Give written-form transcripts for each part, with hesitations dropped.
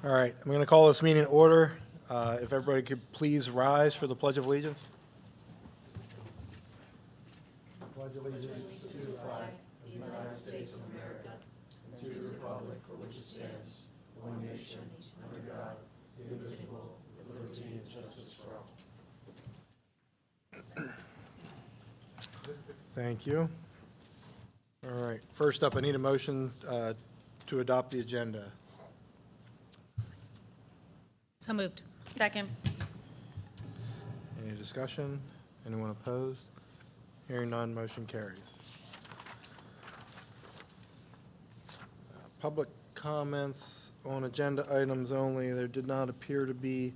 All right, I'm going to call this meeting to order. If everybody could please rise for the Pledge of Allegiance. Pledge allegiance to the flag of the United States of America and to the republic for which it stands, one nation, under God, indivisible, with liberty and justice for all. Thank you. All right, first up, I need a motion to adopt the agenda. So moved. Second. Any discussion? Anyone opposed? Hearing none, motion carries. Public comments on agenda items only. There did not appear to be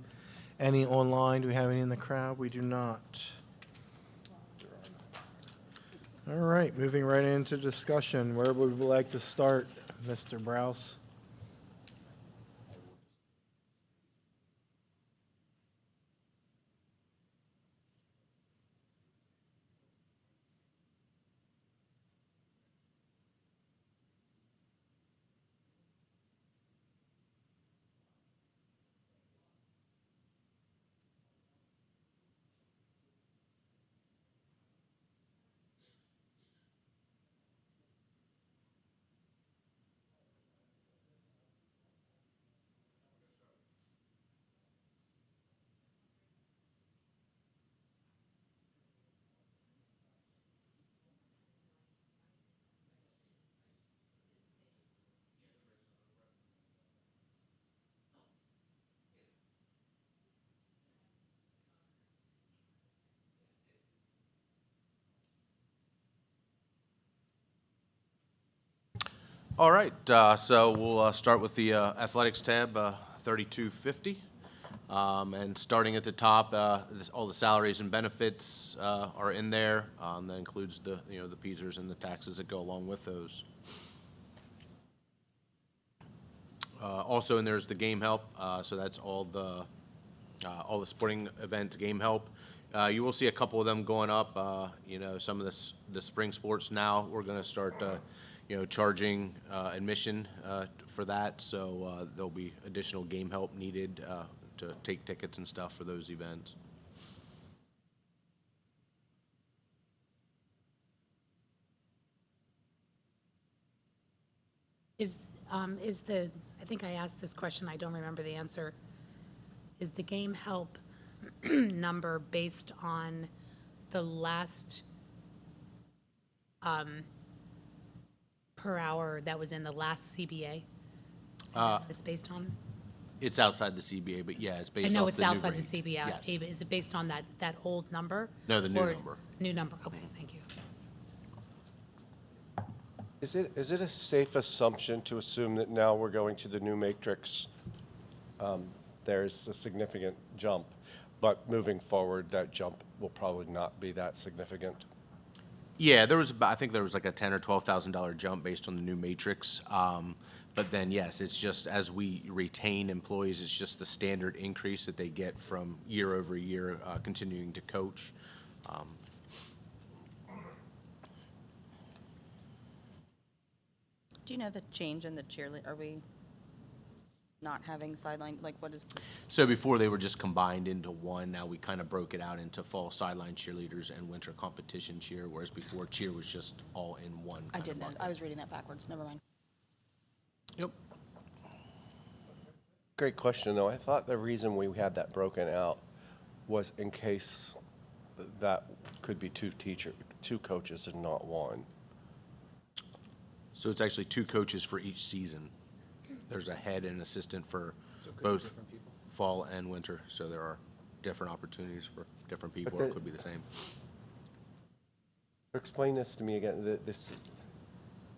any online. Do we have any in the crowd? We do not. All right, moving right into discussion. Where would we like to start, Mr. Browse? All right, so we'll start with the athletics tab, 3250. And starting at the top, all the salaries and benefits are in there. That includes the PSERs and the taxes that go along with those. Also in there's the game help, so that's all the sporting event game help. You will see a couple of them going up. Some of the spring sports now we're going to start charging admission for that, so there'll be additional game help needed to take tickets and stuff for those events. I think I asked this question, I don't remember the answer. Is the game help number based on the last per hour that was in the last CBA? Is that what it's based on? It's outside the CBA, but yeah, it's based I know off it's the new outside the rate. CBA. Yes. Is it based on that old number? No, the new Or number. New number, okay, thank you. Is it a safe assumption to assume that now we're going to the new matrix? There's a significant jump, but moving forward, that jump will probably not be that significant. Yeah, I think there was like a $10,000 or $12,000 jump based on the new matrix. But then, yes, it's just as we retain employees, it's just the standard increase that they get from year over year, continuing to coach. Do you know the change in the cheerleader? Are we not having sideline? Like, what is? So before they were just combined into one. Now we kind of broke it out into fall sideline cheerleaders and winter competition cheer, whereas before cheer was just all in one. I didn't know. I was reading that backwards. Never mind. Yep. Great question, though. I thought the reason we had that broken out was in case that could be two coaches and not one. So it's actually two coaches for each season. There's a head and assistant for both fall and winter. So there are different opportunities for different people, or it could be the same. Explain this to me again.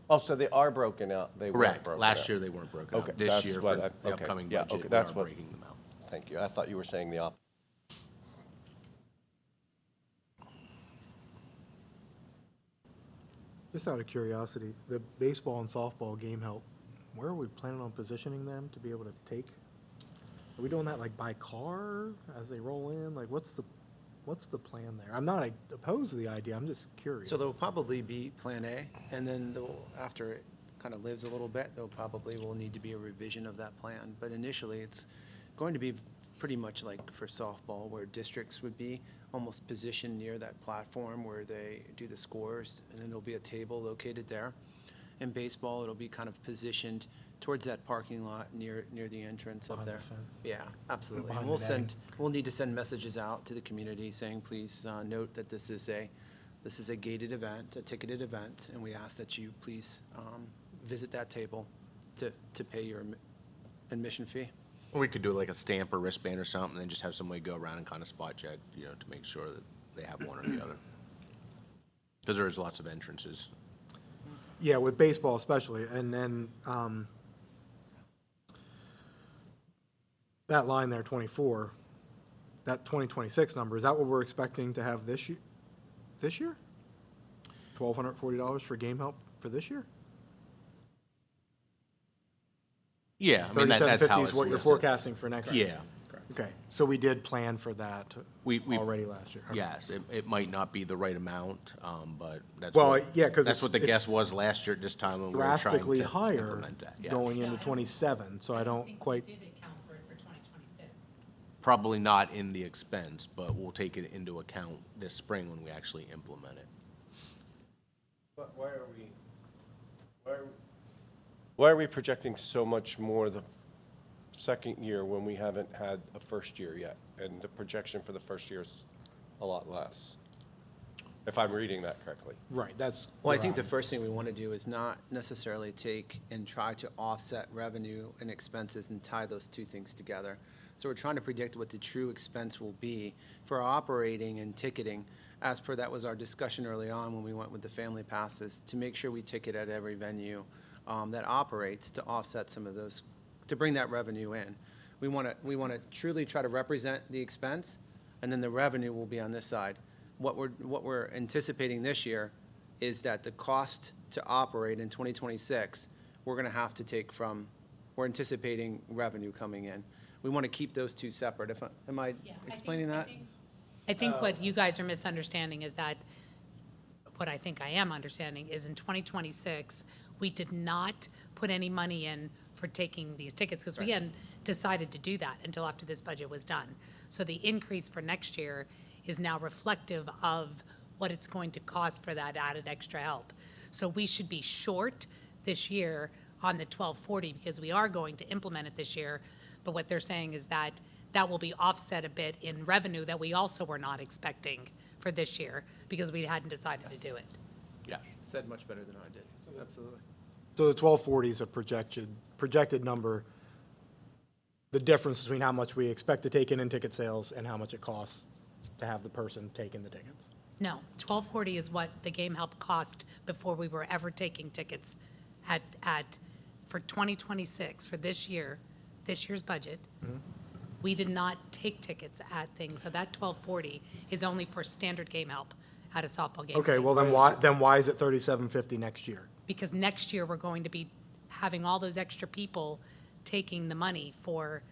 Oh, so they are broken out. They weren't Correct. broken Last out. year they weren't broken Okay, out. This that's year what for the okay. upcoming Yeah, budget, okay, we that's are what- breaking them out. Thank you. I thought you were saying the opposite. Just out of curiosity, the baseball and softball game help, where are we planning on positioning them to be able to take? Are we doing that like by car as they roll in? Like what's the plan there? I'm not opposed to the idea, I'm just curious. So there'll probably be Plan A, and then after it kind of lives a little bit, there probably will need to be a revision of that plan. But initially, it's going to be pretty much like for softball, where districts would be almost positioned near that platform where they do the scores, and then there'll be a table located there. In baseball, it'll be kind of positioned towards that parking lot near the entrance up Behind the there. fence. Yeah, absolutely. Behind And the netting. we'll need to send messages out to the community saying, please note that this is a gated event, a ticketed event, and we ask that you please visit that table to pay your admission fee. Or we could do like a stamp or wristband or something, and then just have somebody go around and kind of spot check, you know, to make sure that they have one or the other. Because there's lots of entrances. Yeah, with baseball especially, and then, that line there, 24, that 2026 number, is that what we're expecting to have this year? This year? $1,240 for game help for this year? Yeah, I mean, that's how 3750 it's is what you're listed. forecasting for next year? Yeah. Okay, so we did plan for that We- already last year? Okay. Yes, it might not be the right amount, but that's Well, what, yeah, 'cause that's what the it's guess was last year at this time when we were trying Drastically to higher implement that. Yeah. going into 27, so I don't quite, did account for it for 2026. Probably not in the expense, but we'll take it into account this spring when we actually implement it. But why are we projecting so much more the second year when we haven't had a first year yet? And the projection for the first year is a lot less, if I'm reading that correctly. right, that's. Well, I where think the I'm- first thing we want to do is not necessarily take and try to offset revenue and expenses and tie those two things together. So we're trying to predict what the true expense will be for operating and ticketing, as per that was our discussion early on when we went with the family passes, to make sure we ticket at every venue that operates to offset some of those, to bring that revenue in. We want to truly try to represent the expense, and then the revenue will be on this side. What we're anticipating this year is that the cost to operate in 2026, we're going to have to take from, we're anticipating revenue coming in. We want to keep those two separate. Am I explaining that? I think what you guys are misunderstanding is that, what I think I am understanding is in 2026, we did not put any money in for taking these tickets, because we hadn't decided to do that until after this budget was done. So the increase for next year is now reflective of what it's going to cost for that added extra help. So we should be short this year on the 1240, because we are going to implement it this year. But what they're saying is that that will be offset a bit in revenue that we also were not expecting for this year, because we hadn't decided to do it. Yeah. Said much better than I did. Absolutely. So the 1240 is a projected number, the difference between how much we expect to take in ticket sales and how much it costs to have the person take in the tickets. No, 1240 is what the game help cost before we were ever taking tickets for 2026, for this year, this year's budget. We did not take tickets at things, so that 1240 is only for standard game help at a softball game. Okay, well, then why is it 3750 next year? Because next year, we're going to be having all those extra people taking the money for,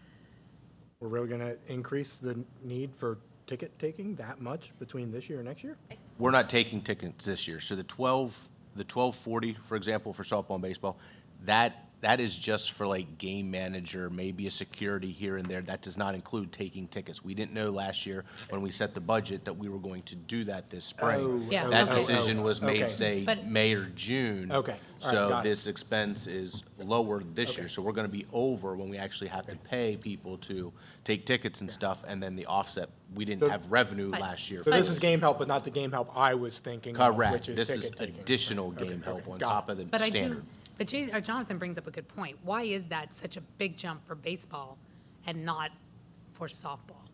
We're really going to increase the need for ticket taking that much between this year and next year? We're not taking tickets this year, so the 1240, for example, for softball and baseball, that is just for like game manager, maybe a security here and there. That does not include taking tickets. We didn't know last year when we set the budget that we were going to do that this spring. Yeah. That okay. decision was made, Okay. say, But- May or June. Okay. All right, So got it. this expense is lower this year. Okay. So we're going to be over when we actually have to pay people to take tickets and stuff, and then the offset, we didn't So- have revenue But- last year. So for this it. is game help, but not the game help I was thinking of, Correct. which is This is ticket taking. additional game help on got top it. of the but I do, standard. but Jonathan brings up a good point. Why is that such a big jump for baseball and not for softball?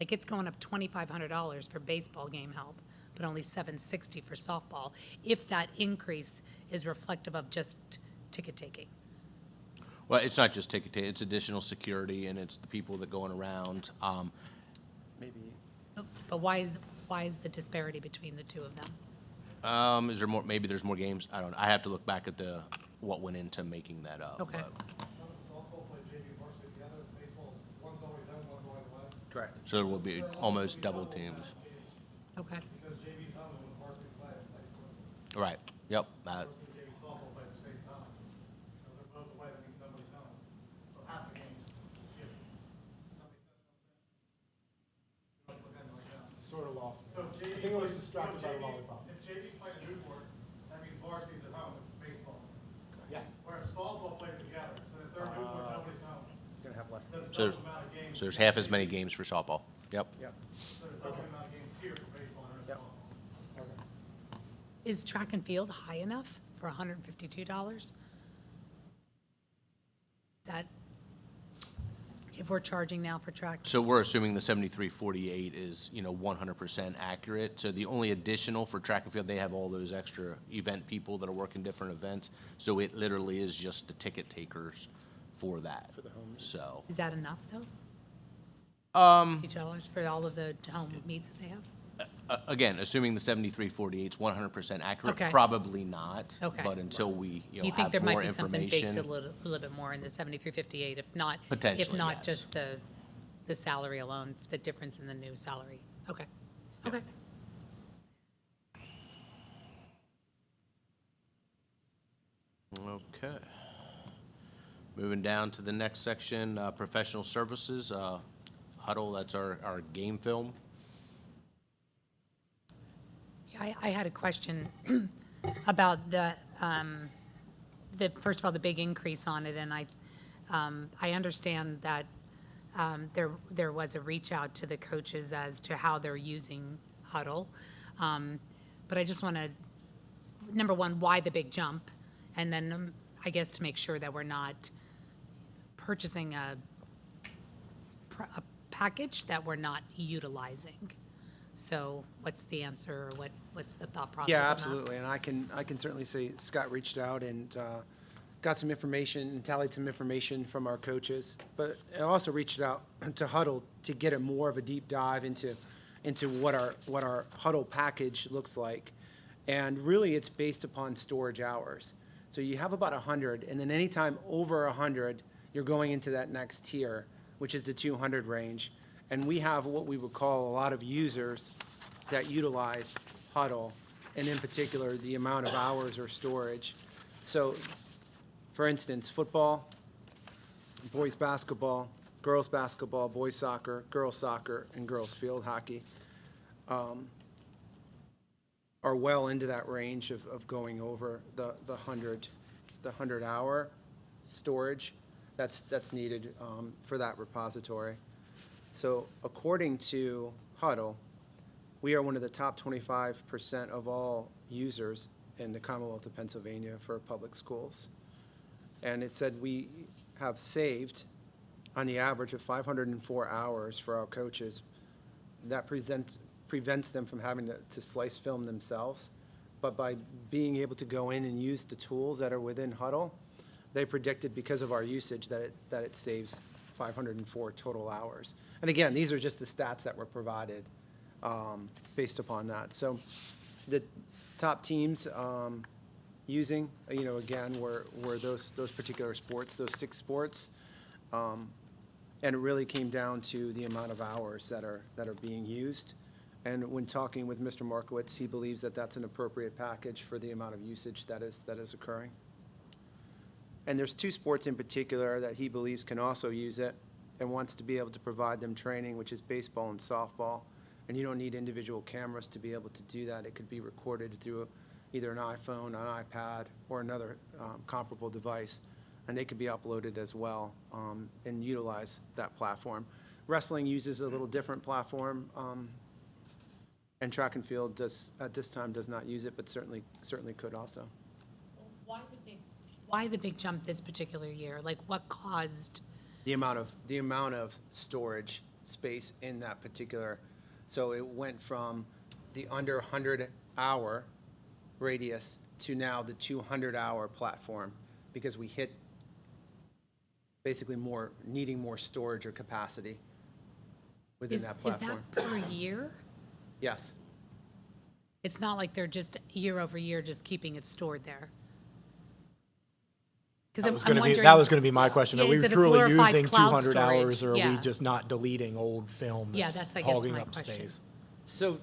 Like, it's going up $2,500 for baseball game help, but only $760 for softball, if that increase is reflective of just ticket taking. Well, it's not just ticket taking, it's additional security, and it's the people that going around. Maybe. But why is the disparity between the two of them? Is there more, maybe there's more games? I don't know. I have to look back at what went into making that up. Okay. but- Softball play JV varsity together, baseball's, one's always home, one's always away. Correct. So there will be almost double teams. Okay. Because JV's home and the varsity play at next one. Right, yep. Varsity and JV softball play at the same time. sort of lost me. So I JV think I was plays- distracted by the JV's lollipop. If JV's playing at Newport, that means varsity's at home, baseball. Yes. Whereas softball plays together, so if they're at Newport, nobody's home. Gonna have less. There's So there's, double amount of games. so there's half as many games for softball. Yep. Yep. There's double amount of games here for baseball and Yep. softball. Is track and field high enough for $152? Is that, if we're charging now for track? So we're assuming the 7348 is, 100% accurate. So the only additional for track and field, they have all those extra event people that are working different events. So it literally is just the ticket takers for that. For the home meets. So, Is that enough, though? $2 for all of the home meets that they have? again, assuming the 7348 is 100% accurate, Okay. probably not. Okay. But until we, You think have there might more be something baked information. a little bit more in the 7358, if not? If Potentially, not yes. just the salary alone, the difference in the new salary? Okay, okay. Okay. Moving down to the next section, professional services, Huddle, that's our game film. Yeah, I had a question about first of all, the big increase on it, and I understand that there was a reach out to the coaches as to how they're using Huddle. But I just want to, number one, why the big jump? And then I guess to make sure that we're not purchasing a package that we're not utilizing. So what's the answer, or what's the thought process on Yeah, that? absolutely, and I can certainly say Scott reached out and got some information and tallied some information from our coaches, but I also reached out to Huddle to get a more of a deep dive into what our Huddle package looks like, and really it's based upon storage hours. So you have about 100, and then anytime over 100, you're going into that next tier, which is the 200 range. And we have what we would call a lot of users that utilize Huddle, and in particular, the amount of hours or storage. So, for instance, football, boys basketball, girls basketball, boys soccer, and girls field hockey are well into that range of going over the 100-hour storage that's needed for that repository. So according to Huddle, we are one of the top 25% of all users in the Commonwealth of Pennsylvania for public schools. And it said we have saved, on the average, of 504 hours for our coaches. That prevents them from having to slice film themselves. But by being able to go in and use the tools that are within Huddle, they predicted, because of our usage, that it saves 504 total hours. And again, these are just the stats that were provided based upon that. So the top teams using, again, were those particular sports, those 6 sports. And it really came down to the amount of hours that are being used. And when talking with Mr. Markowitz, he believes that that's an appropriate package for the amount of usage that is occurring. And there's 2 sports in particular that he believes can also use it and wants to be able to provide them training, which is baseball and softball. And you don't need individual cameras to be able to do that. It could be recorded through either an iPhone, an iPad, or another comparable device. And they could be uploaded as well and utilize that platform. Wrestling uses a little different platform, and track and field at this time does not use it, but certainly could also. Why the big jump this particular year? Like, what caused? The amount of storage space in that particular, so it went from the under 100-hour radius to now the 200-hour platform, because we hit basically needing more storage or capacity within that platform. Is that per year? Yes. It's not like they're just year over year just keeping it stored there? Because That was gonna be my question. Yeah, Are we is it a truly glorified using cloud 200 hours, storage? or are Yeah. we just not deleting old film Yeah, that's that's, I guess, hogging my up question. space? So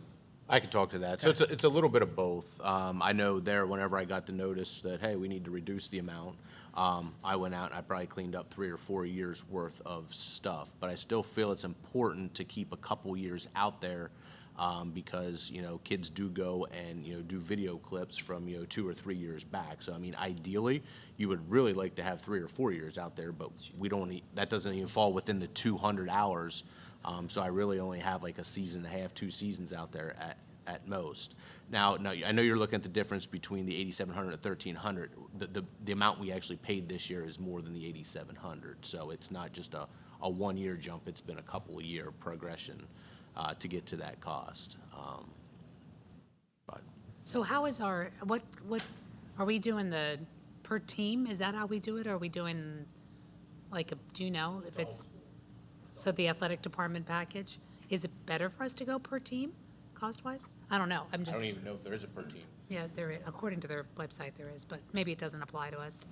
I could talk to that. So it's a little bit of both. I know whenever I got the notice that, hey, we need to reduce the amount, I went out and I probably cleaned up 3 or 4 years worth of stuff. But I still feel it's important to keep a couple years out there because, kids do go and, do video clips from, 2 or 3 years back. So, I mean, ideally, you would really like to have 3 or 4 years out there, but that doesn't even fall within the 200 hours. So I really only have like a season and a half, 2 seasons out there at most. Now, I know you're looking at the difference between the 8,700 and 1,300. The amount we actually paid this year is more than the 8,700. So it's not just a 1-year jump, it's been a couple of year progression to get to that cost. But So how is what, are we doing the per team? Is that how we do it? Or are we doing do you know if it's, so the athletic department package? Is it better for us to go per team, cost-wise? I don't know, I'm I just, don't even know if there is a per team. yeah, according to their website there is, but maybe it doesn't apply to us.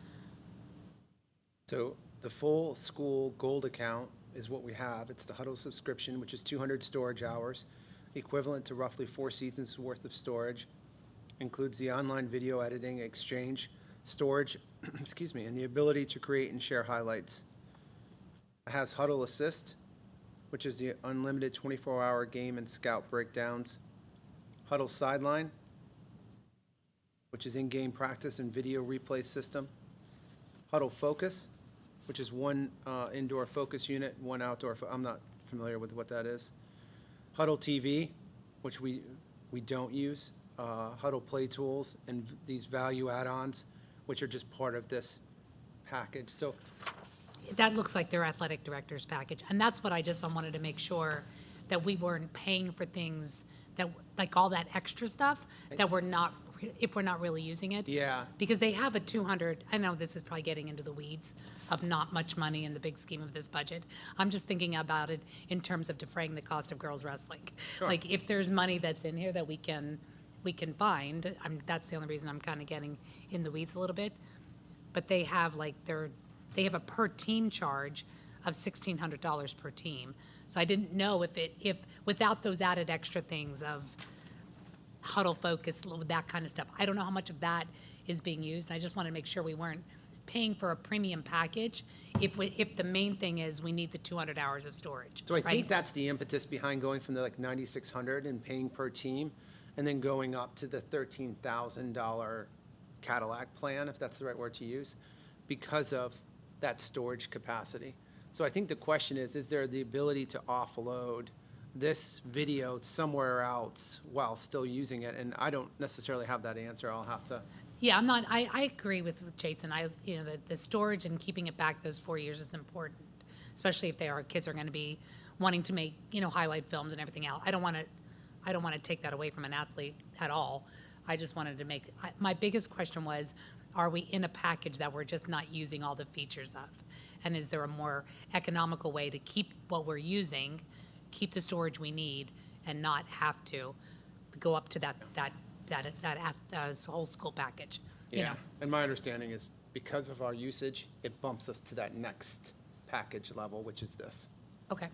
So the full school gold account is what we have. It's the Huddle subscription, which is 200 storage hours, equivalent to roughly 4 seasons worth of storage. Includes the online video editing, exchange, storage, excuse me, and the ability to create and share highlights. It has Huddle Assist, which is the unlimited 24-hour game and scout breakdowns. Huddle Sideline, which is in-game practice and video replay system. Huddle Focus, which is one indoor focus unit, one outdoor, I'm not familiar with what that is. Huddle TV, which we don't use. Huddle Play Tools, and these value add-ons, which are just part of this package. So That looks like their athletic director's package, and that's what I just wanted to make sure, that we weren't paying for things that, like all that extra stuff, that we're not, if we're not really using it. Yeah. Because they have a 200, I know this is probably getting into the weeds of not much money in the big scheme of this budget. I'm just thinking about it in terms of defraying the cost of girls wrestling. Sure. Like, if there's money that's in here that we can find, that's the only reason I'm kind of getting in the weeds a little bit. But they have they have a per team charge of $1,600 per team. So I didn't know if without those added extra things of Huddle Focus, that kind of stuff, I don't know how much of that is being used. I just wanted to make sure we weren't paying for a premium package if the main thing is we need the 200 hours of storage. So I think right? that's the impetus behind going from the 9,600 and paying per team, and then going up to the $13,000 Cadillac plan, if that's the right word to use, because of that storage capacity. So I think the question is there the ability to offload this video somewhere else while still using it? And I don't necessarily have that answer. I'll have to. Yeah, I agree with Jason. The storage and keeping it back those 4 years is important, especially if kids are going to be wanting to make, highlight films and everything else. I don't want to take that away from an athlete at all. I just wanted to my biggest question was, are we in a package that we're just not using all the features of? And is there a more economical way to keep what we're using, keep the storage we need, and not have to go up to that whole school package? And my understanding is because of our usage, it bumps us to that next package level, which is this. Okay.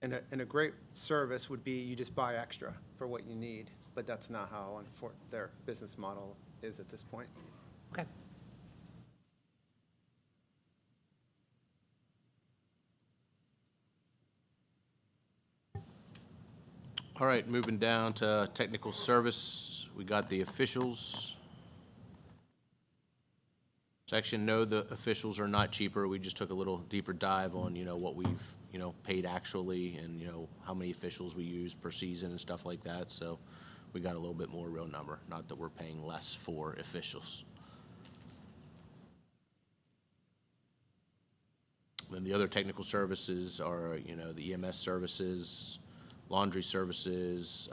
And a great service would be you just buy extra for what you need, but that's not how their business model is at this point. Okay. All right, moving down to technical service, we got the officials section. No, the officials are not cheaper. We just took a little deeper dive on, what we've, paid actually, and, how many officials we use per season and stuff like that. So we got a little bit more real number, not that we're paying less for officials. Then the other technical services are, the EMS services, laundry services,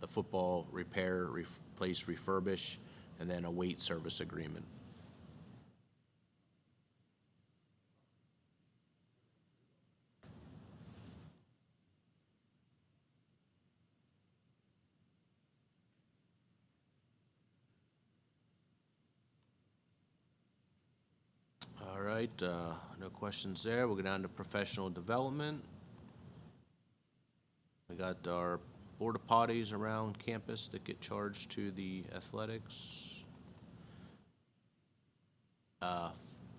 the football repair, replace, refurbish, and then a weight service agreement. All right, no questions there. We'll go down to professional development. We got our porta potties around campus that get charged to the athletics.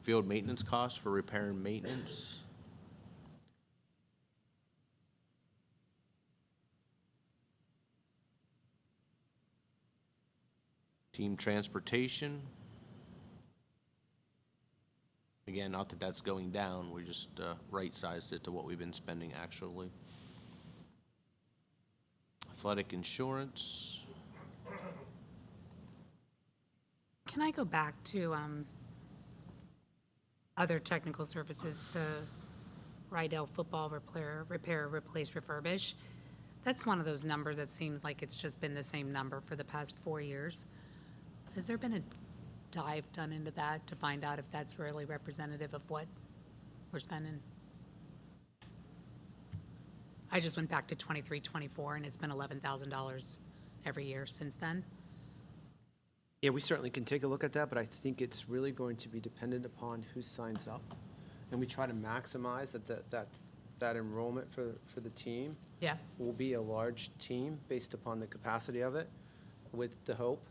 Field maintenance costs for repair and maintenance. Team transportation. Again, not that that's going down, we just right-sized it to what we've been spending actually. Athletic insurance. Can I go back to other technical services, the Rydell football repair, replace, refurbish? That's one of those numbers that seems like it's just been the same number for the past 4 years. Has there been a dive done into that to find out if that's really representative of what we're spending? I just went back to 23, 24, and it's been $11,000 every year since then. Yeah, we certainly can take a look at that, but I think it's really going to be dependent upon who signs up. And we try to maximize that enrollment for the team. Yeah. Will be a large team based upon the capacity of it with the hope.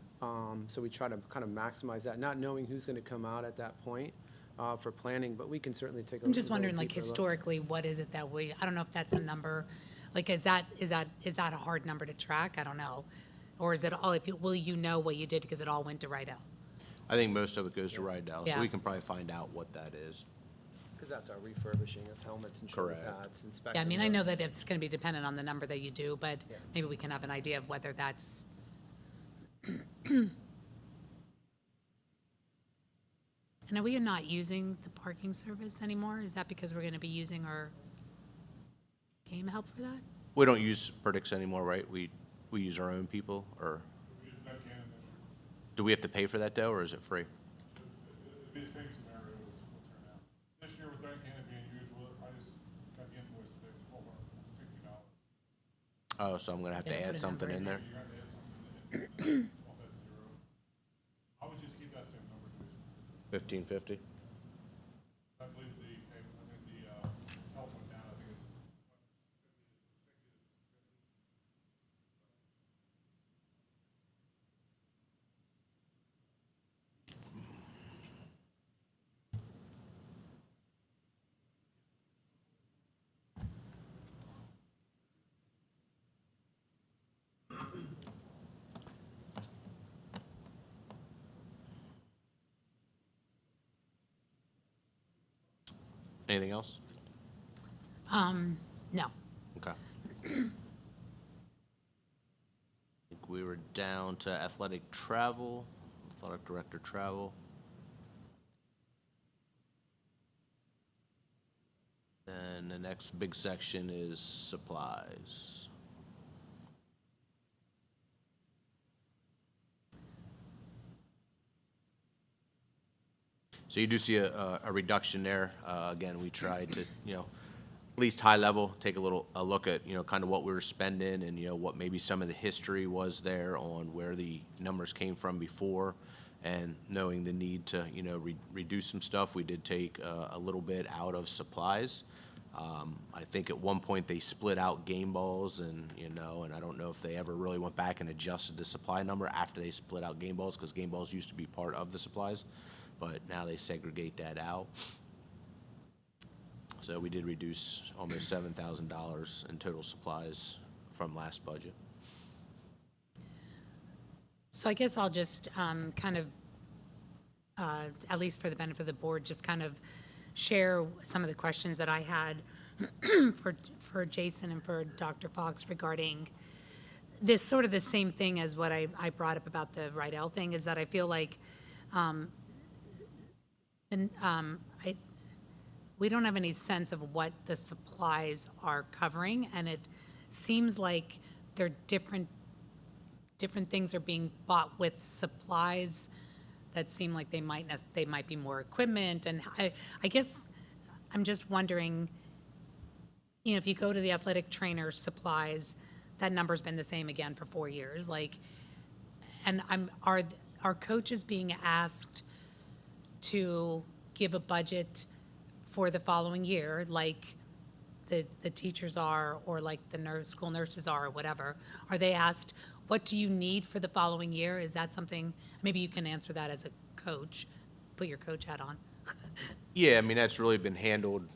So we try to kind of maximize that, not knowing who's going to come out at that point for planning, but we can certainly take a look. I'm just wondering, like, historically, what is it that I don't know if that's a number, like, is that a hard number to track? I don't know. Or is it all, will you know what you did because it all went to Rydell? I think most of it goes to Rydell, so Yeah. we can probably find out what that is. Because that's our refurbishing of helmets and shoulder Correct. pads, inspecting Yeah, I mean, I know those. that it's going to be dependent on the number that you do, but Yeah. maybe we can have an idea of whether that's. And are we not using the parking service anymore? Is that because we're going to be using our game help for that? We don't use Perdix anymore, right? We use our own people, or We use Duncan this year. do we have to pay for that though, or is it free? It'd be the same scenario as will turn out. This year with Duncan being used, I just got the invoice today, it's $460. Oh, so I'm gonna have Yeah, to put add a something number in in there? You have to add something in, off that zero. I would just keep that same number, please. 1550? I believe the help went down, I think it's. Anything else? No. Okay. I think we were down to athletic travel, athletic director travel. Then the next big section is supplies. So you do see a reduction there. Again, we tried to, at least high level, take a look at, kind of what we were spending and, what maybe some of the history was there on where the numbers came from before, and knowing the need to, reduce some stuff. We did take a little bit out of supplies. I think at one point they split out game balls and I don't know if they ever really went back and adjusted the supply number after they split out game balls, because game balls used to be part of the supplies, but now they segregate that out. So we did reduce almost $7,000 in total supplies from last budget. So I guess I'll just kind of, at least for the benefit of the board, just kind of share some of the questions that I had for Jason and for Dr. Fox regarding this, sort of the same thing as what I brought up about the Rydell thing, is that I feel like we don't have any sense of what the supplies are covering, and it seems like they're different things are being bought with supplies that seem like they might be more equipment. And I guess I'm just wondering, if you go to the athletic trainer supplies, that number's been the same again for 4 years. And are coaches being asked to give a budget for the following year, like the teachers are, or like the school nurses are, or whatever? Are they asked, what do you need for the following year? Is that something, maybe you can answer that as a coach, put your coach hat on. Yeah, I mean, that's really been handled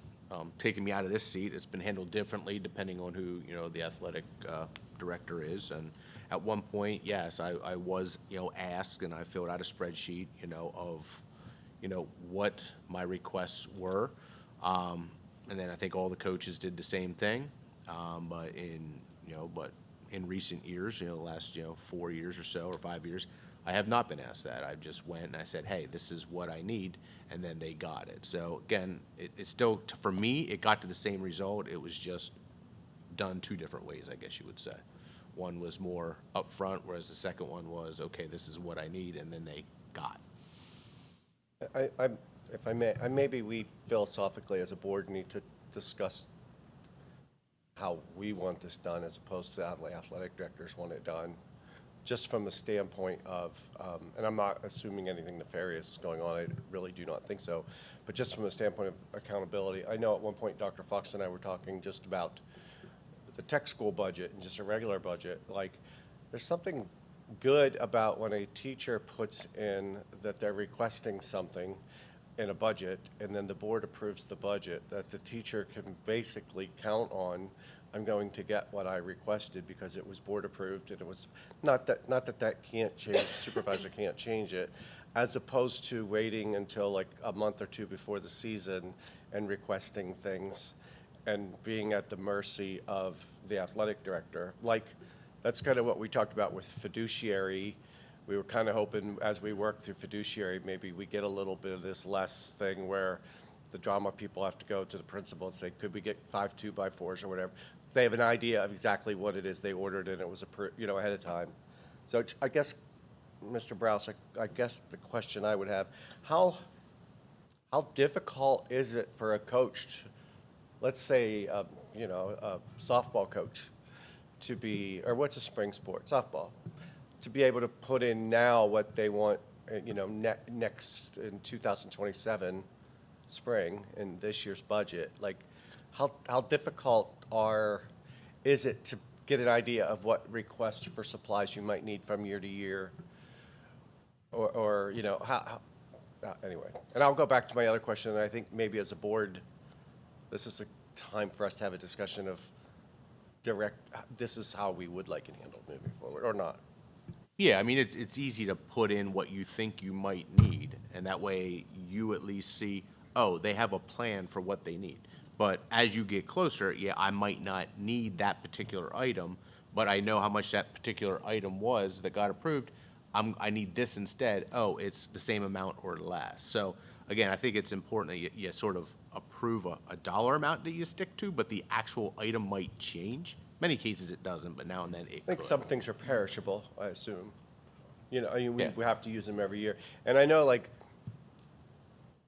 taken me out of this seat. It's been handled differently depending on who, the athletic director is. And at one point, yes, I was, asked, and I filled out a spreadsheet, of, what my requests were. And then I think all the coaches did the same thing. But in recent years, the last, 4 years or so, or 5 years, I have not been asked that. I just went and I said, hey, this is what I need, and then they got it. So again, it's still, for me, it got to the same result. It was just done two different ways, I guess you would say. One was more upfront, whereas the second one was, okay, this is what I need, and then they got. If I may, maybe we philosophically as a board need to discuss how we want this done as opposed to how the athletic directors want it done. Just from the standpoint of, and I'm not assuming anything nefarious is going on, I really do not think so, but just from the standpoint of accountability, I know at one point Dr. Fox and I were talking just about the tech school budget and just a regular budget. Like, there's something good about when a teacher puts in that they're requesting something in a budget, and then the board approves the budget, that the teacher can basically count on, I'm going to get what I requested because it was board approved, and it was, not that can't change, the supervisor can't change it, as opposed to waiting until like a month or two before the season and requesting things and being at the mercy of the athletic director. Like, that's kind of what we talked about with fiduciary. We were kind of hoping as we work through fiduciary, maybe we get a little bit of this less thing where the drama people have to go to the principal and say, could we get 5 2x4s or whatever? They have an idea of exactly what it is they ordered and it was ahead of time. So I guess, Mr. Browse, I guess the question I would have, how difficult is it for a coach, let's say, a softball coach, to be, or what's a spring sport, softball, to be able to put in now what they want, next in 2027 spring in this year's budget? Like, how difficult is it to get an idea of what requests for supplies you might need from year to year, or how anyway? And I'll go back to my other question. And I think maybe as a board, this is a time for us to have a discussion of this is how we would like it handled moving forward, or not. Yeah, I mean, it's easy to put in what you think you might need, and that way you at least see, oh, they have a plan for what they need. But as you get closer, yeah, I might not need that particular item, but I know how much that particular item was that got approved. I need this instead. Oh, it's the same amount or less. So again, I think it's important that you sort of approve a dollar amount that you stick to, but the actual item might change. Many cases it doesn't, but now and then it I think could. some things are perishable, I assume. We Yeah. have to use them every year. And I know, like,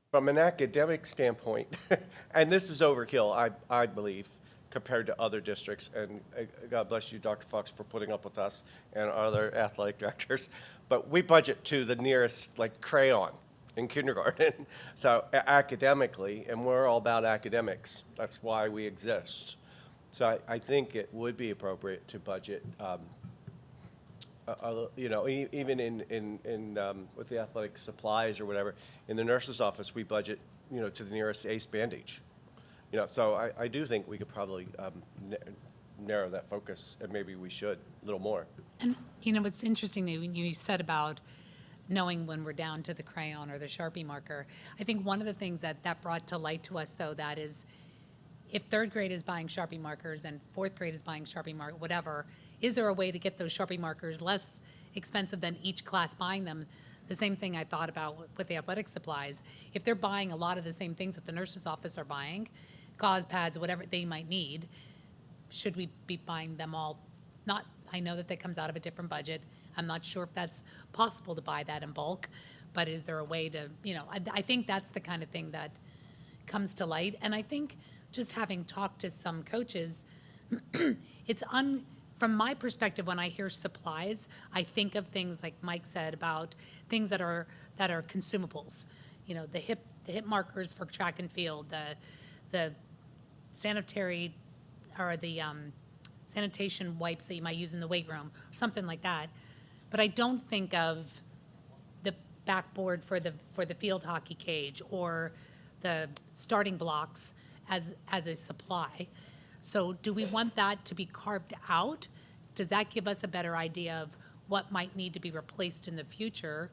from an academic standpoint, and this is overkill, I believe, compared to other districts, and God bless you, Dr. Fox, for putting up with us and other athletic directors, but we budget to the nearest, like, crayon in kindergarten. So academically, and we're all about academics. That's why we exist. So I think it would be appropriate to budget, even in with the athletic supplies or whatever. In the nurse's office, we budget, to the nearest ace bandage. So I do think we could probably narrow that focus, and maybe we should a little more. And, what's interesting that when you said about knowing when we're down to the crayon or the Sharpie marker, I think one of the things that brought to light to us, though, that is, if third grade is buying Sharpie markers and fourth grade is buying Sharpie marker, whatever, is there a way to get those Sharpie markers less expensive than each class buying them? The same thing I thought about with the athletic supplies. If they're buying a lot of the same things that the nurse's office are buying, gauze pads, whatever they might need, should we be buying them all? I know that comes out of a different budget. I'm not sure if that's possible to buy that in bulk, but is there a way to, I think that's the kind of thing that comes to light. And I think just having talked to some coaches, from my perspective, when I hear supplies, I think of things like Mike said about things that are consumables. The hip markers for track and field, the sanitary or the sanitation wipes that you might use in the weight room, something like that. But I don't think of the backboard for the field hockey cage or the starting blocks as a supply. So do we want that to be carved out? Does that give us a better idea of what might need to be replaced in the future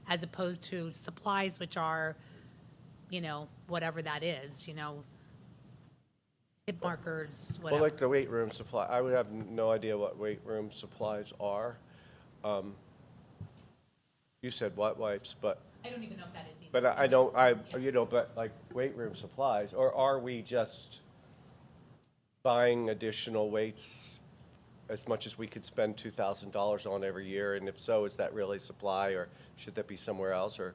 as opposed to supplies which are, whatever that is, hit markers, Well, whatever? like the weight room supply, I would have no idea what weight room supplies are. You said wet wipes, but, I don't even know if that is even. but but like weight room supplies, or are we just buying additional weights as much as we could spend $2,000 on every year? And if so, is that really supply, or should that be somewhere else? Or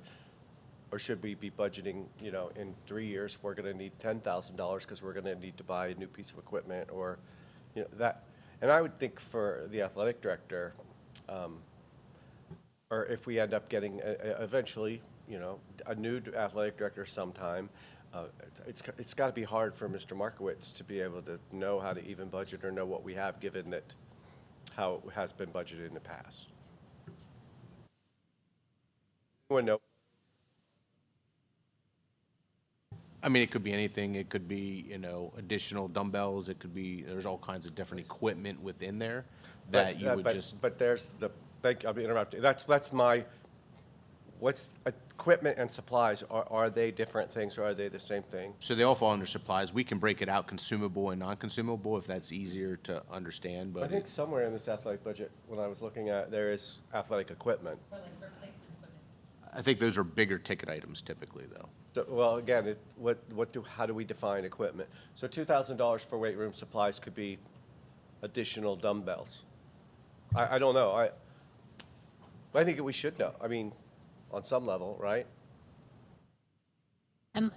should we be budgeting, in 3 years, we're gonna need $10,000 because we're gonna need to buy a new piece of equipment, or, that. And I would think for the athletic director, or if we end up getting eventually, a new athletic director sometime, it's got to be hard for Mr. Markowitz to be able to know how to even budget or know what we have, given that how it has been budgeted in the past. Anyone know? I mean, it could be anything. It could be, additional dumbbells. It could be, there's all kinds of different equipment within there that you would just. But there's I'm interrupting. That's my, what's equipment and supplies? Are they different things, or are they the same thing? So they all fall under supplies. We can break it out consumable and non-consumable if that's easier to understand, I but think somewhere in this athletic budget, when I was looking at, there is athletic equipment. Or like replacement equipment. I think those are bigger ticket items typically, though. So, well, again, how do we define equipment? So $2,000 for weight room supplies could be additional dumbbells. I don't know. I think we should know. I mean, on some level, right? And,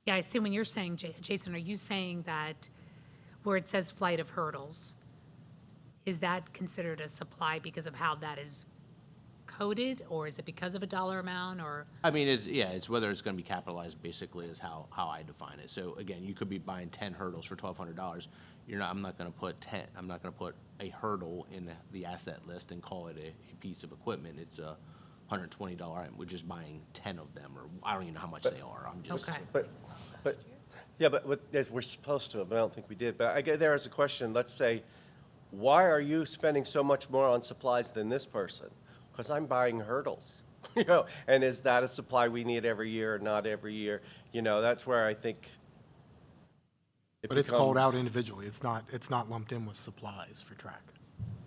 yeah, I see when you're saying, Jason, are you saying that where it says flight of hurdles, is that considered a supply because of how that is coded, or is it because of a dollar amount, or? I mean, it's whether it's gonna be capitalized basically is how I define it. So again, you could be buying 10 hurdles for $1,200. I'm not gonna put a hurdle in the asset list and call it a piece of equipment. It's a $120 item. We're just buying 10 of them, or I don't even know how much they are. I'm just. Okay. But, we're supposed to, but I don't think we did. But I get there as a question, let's say, why are you spending so much more on supplies than this person? Because I'm buying hurdles, and is that a supply we need every year or not every year? That's where I think it But it's called becomes- out individually. It's not lumped in with supplies for track.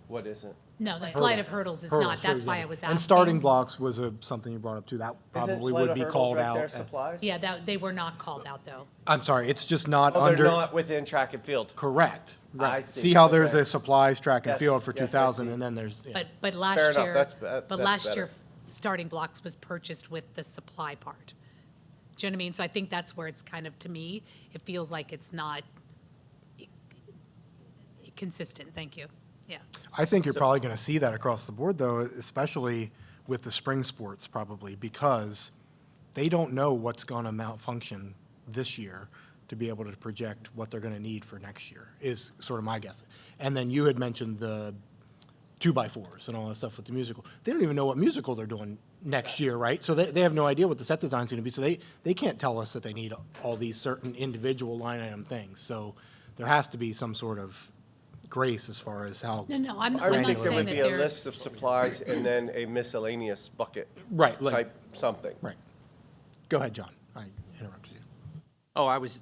What isn't? No, the flight of hurdles is Hurdles, not, for that's why I example. was asking. And starting blocks was something you brought up too. That probably would be called out. Isn't supplies? Yeah, they were not called out, though. I'm sorry, it's just not Oh, they're under. not within track and field. Correct. I Right. see. See how there's Okay. a supplies track and Yes, field for yes, I 2,000, see. and then there's, yeah. But last Fair enough. year, That's last better. year, starting blocks was purchased with the supply part. Do you know what I mean? So I think that's where it's kind of, to me, it feels like it's not consistent. Thank you. Yeah. I think you're probably going to see that across the board, though, especially with the spring sports, probably, because they don't know what's going to malfunction this year to be able to project what they're going to need for next year, is sort of my guess. And then you had mentioned the 2x4s and all that stuff with the musical. They don't even know what musical they're doing next year, right? So they have no idea what the set design's going to be. So they can't tell us that they need all these certain individual line item things. So there has to be some sort of grace as far as how. No, I'm I would not think there saying would that be a they're, list of supplies and then a miscellaneous bucket Right, like, type something. right. Go ahead, John. I interrupted you. Oh, and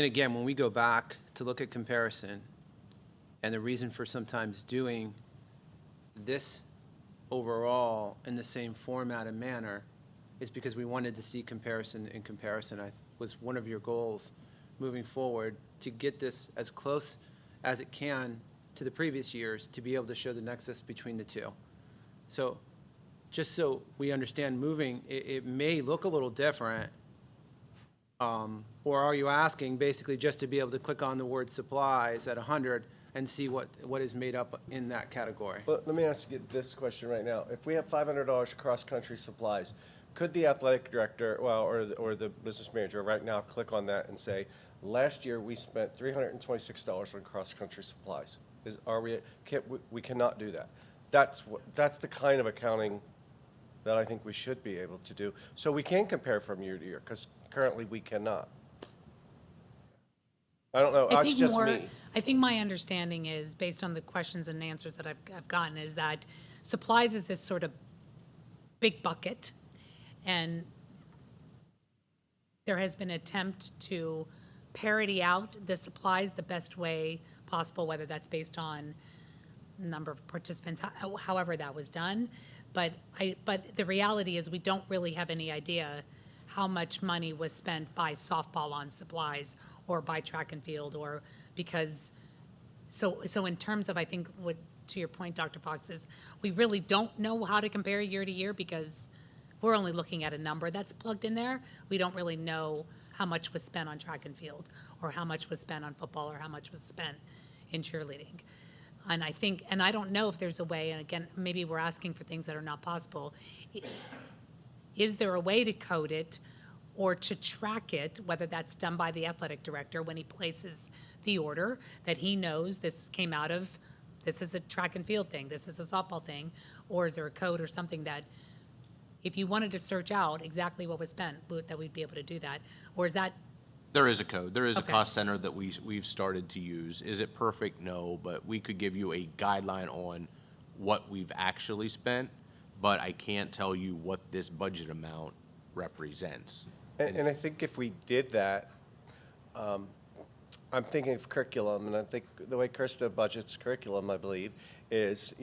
again, when we go back to look at comparison, and the reason for sometimes doing this overall in the same format and manner is because we wanted to see comparison in comparison. Was one of your goals moving forward to get this as close as it can to the previous years to be able to show the nexus between the two. So just so we understand moving, it may look a little different. Or are you asking basically just to be able to click on the word supplies at 100 and see what is made up in that category? Well, let me ask you this question right now. If we have $500 cross-country supplies, could the athletic director, or the business manager right now click on that and say, last year we spent $326 on cross-country supplies? We cannot do that. That's the kind of accounting that I think we should be able to do. So we can compare from year to year, because Currently, we cannot. I don't know, I that's think just more, me. I think my understanding is, based on the questions and answers that I've gotten, is that supplies is this sort of big bucket, and there has been an attempt to parity out the supplies the best way possible, whether that's based on number of participants, however that was done. But the reality is, we don't really have any idea how much money was spent by softball on supplies, or by track and field, or because, so in terms of, I think, what, to your point, Dr. Fox, is we really don't know how to compare year to year, because we're only looking at a number that's plugged in there. We don't really know how much was spent on track and field, or how much was spent on football, or how much was spent in cheerleading. And I think, and I don't know if there's a way, and again, maybe we're asking for things that are not possible. Is there a way to code it or to track it, whether that's done by the athletic director when he places the order, that he knows this came out of, this is a track and field thing, this is a softball thing, or is there a code or something that, if you wanted to search out exactly what was spent, that we'd be able to do that? Or is that, There is a code. There is a Okay. cost center that we've started to use. Is it perfect? No, but we could give you a guideline on what we've actually spent, but I can't tell you what this budget amount represents. And I think if we did that, I'm thinking of curriculum, and I think the way Krista budgets curriculum, I believe, is,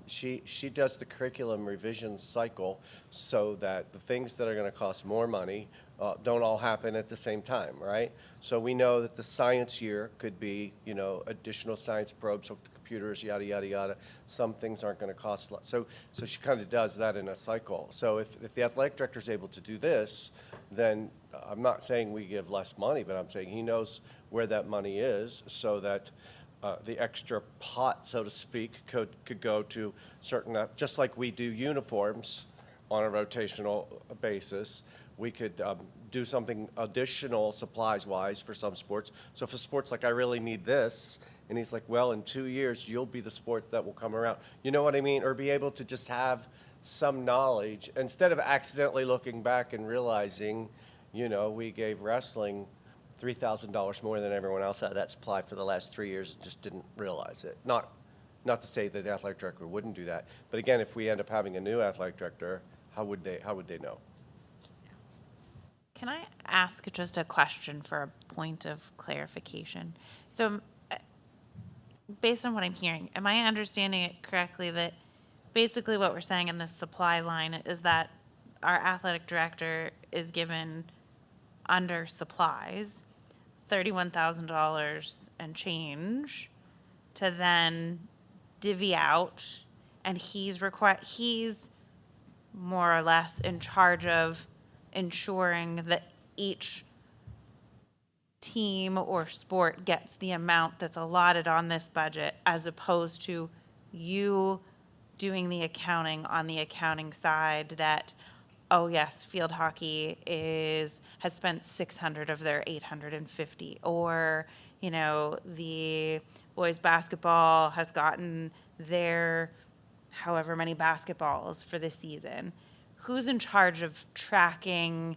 she does the curriculum revision cycle so that the things that are going to cost more money don't all happen at the same time, right? So we know that the science year could be, additional science probes, so computers, yada, yada, yada. Some things aren't going to cost less. So she kind of does that in a cycle. So if the athletic director is able to do this, then I'm not saying we give less money, but I'm saying he knows where that money is, so that the extra pot, so to speak, could go to certain, just like we do uniforms on a rotational basis, we could do something additional supplies-wise for some sports. So for sports like, I really need this, and he's like, well, in 2 years, you'll be the sport that will come around. You know what I mean? Or be able to just have some knowledge, instead of accidentally looking back and realizing, we gave wrestling $3,000 more than everyone else had that supply for the last 3 years and just didn't realize it. Not to say that the athletic director wouldn't do that, but again, if we end up having a new athletic director, how would they know? Can I ask just a question for a point of clarification? So, based on what I'm hearing, am I understanding it correctly that basically what we're saying in this supply line is that our athletic director is given, under supplies, $31,000 and change to then divvy out, and he's more or less in charge of ensuring that each team or sport gets the amount that's allotted on this budget, as opposed to you doing the accounting on the accounting side that, oh yes, field hockey has spent 600 of their 850, or the boys basketball has gotten their however many basketballs for the season. Who's in charge of tracking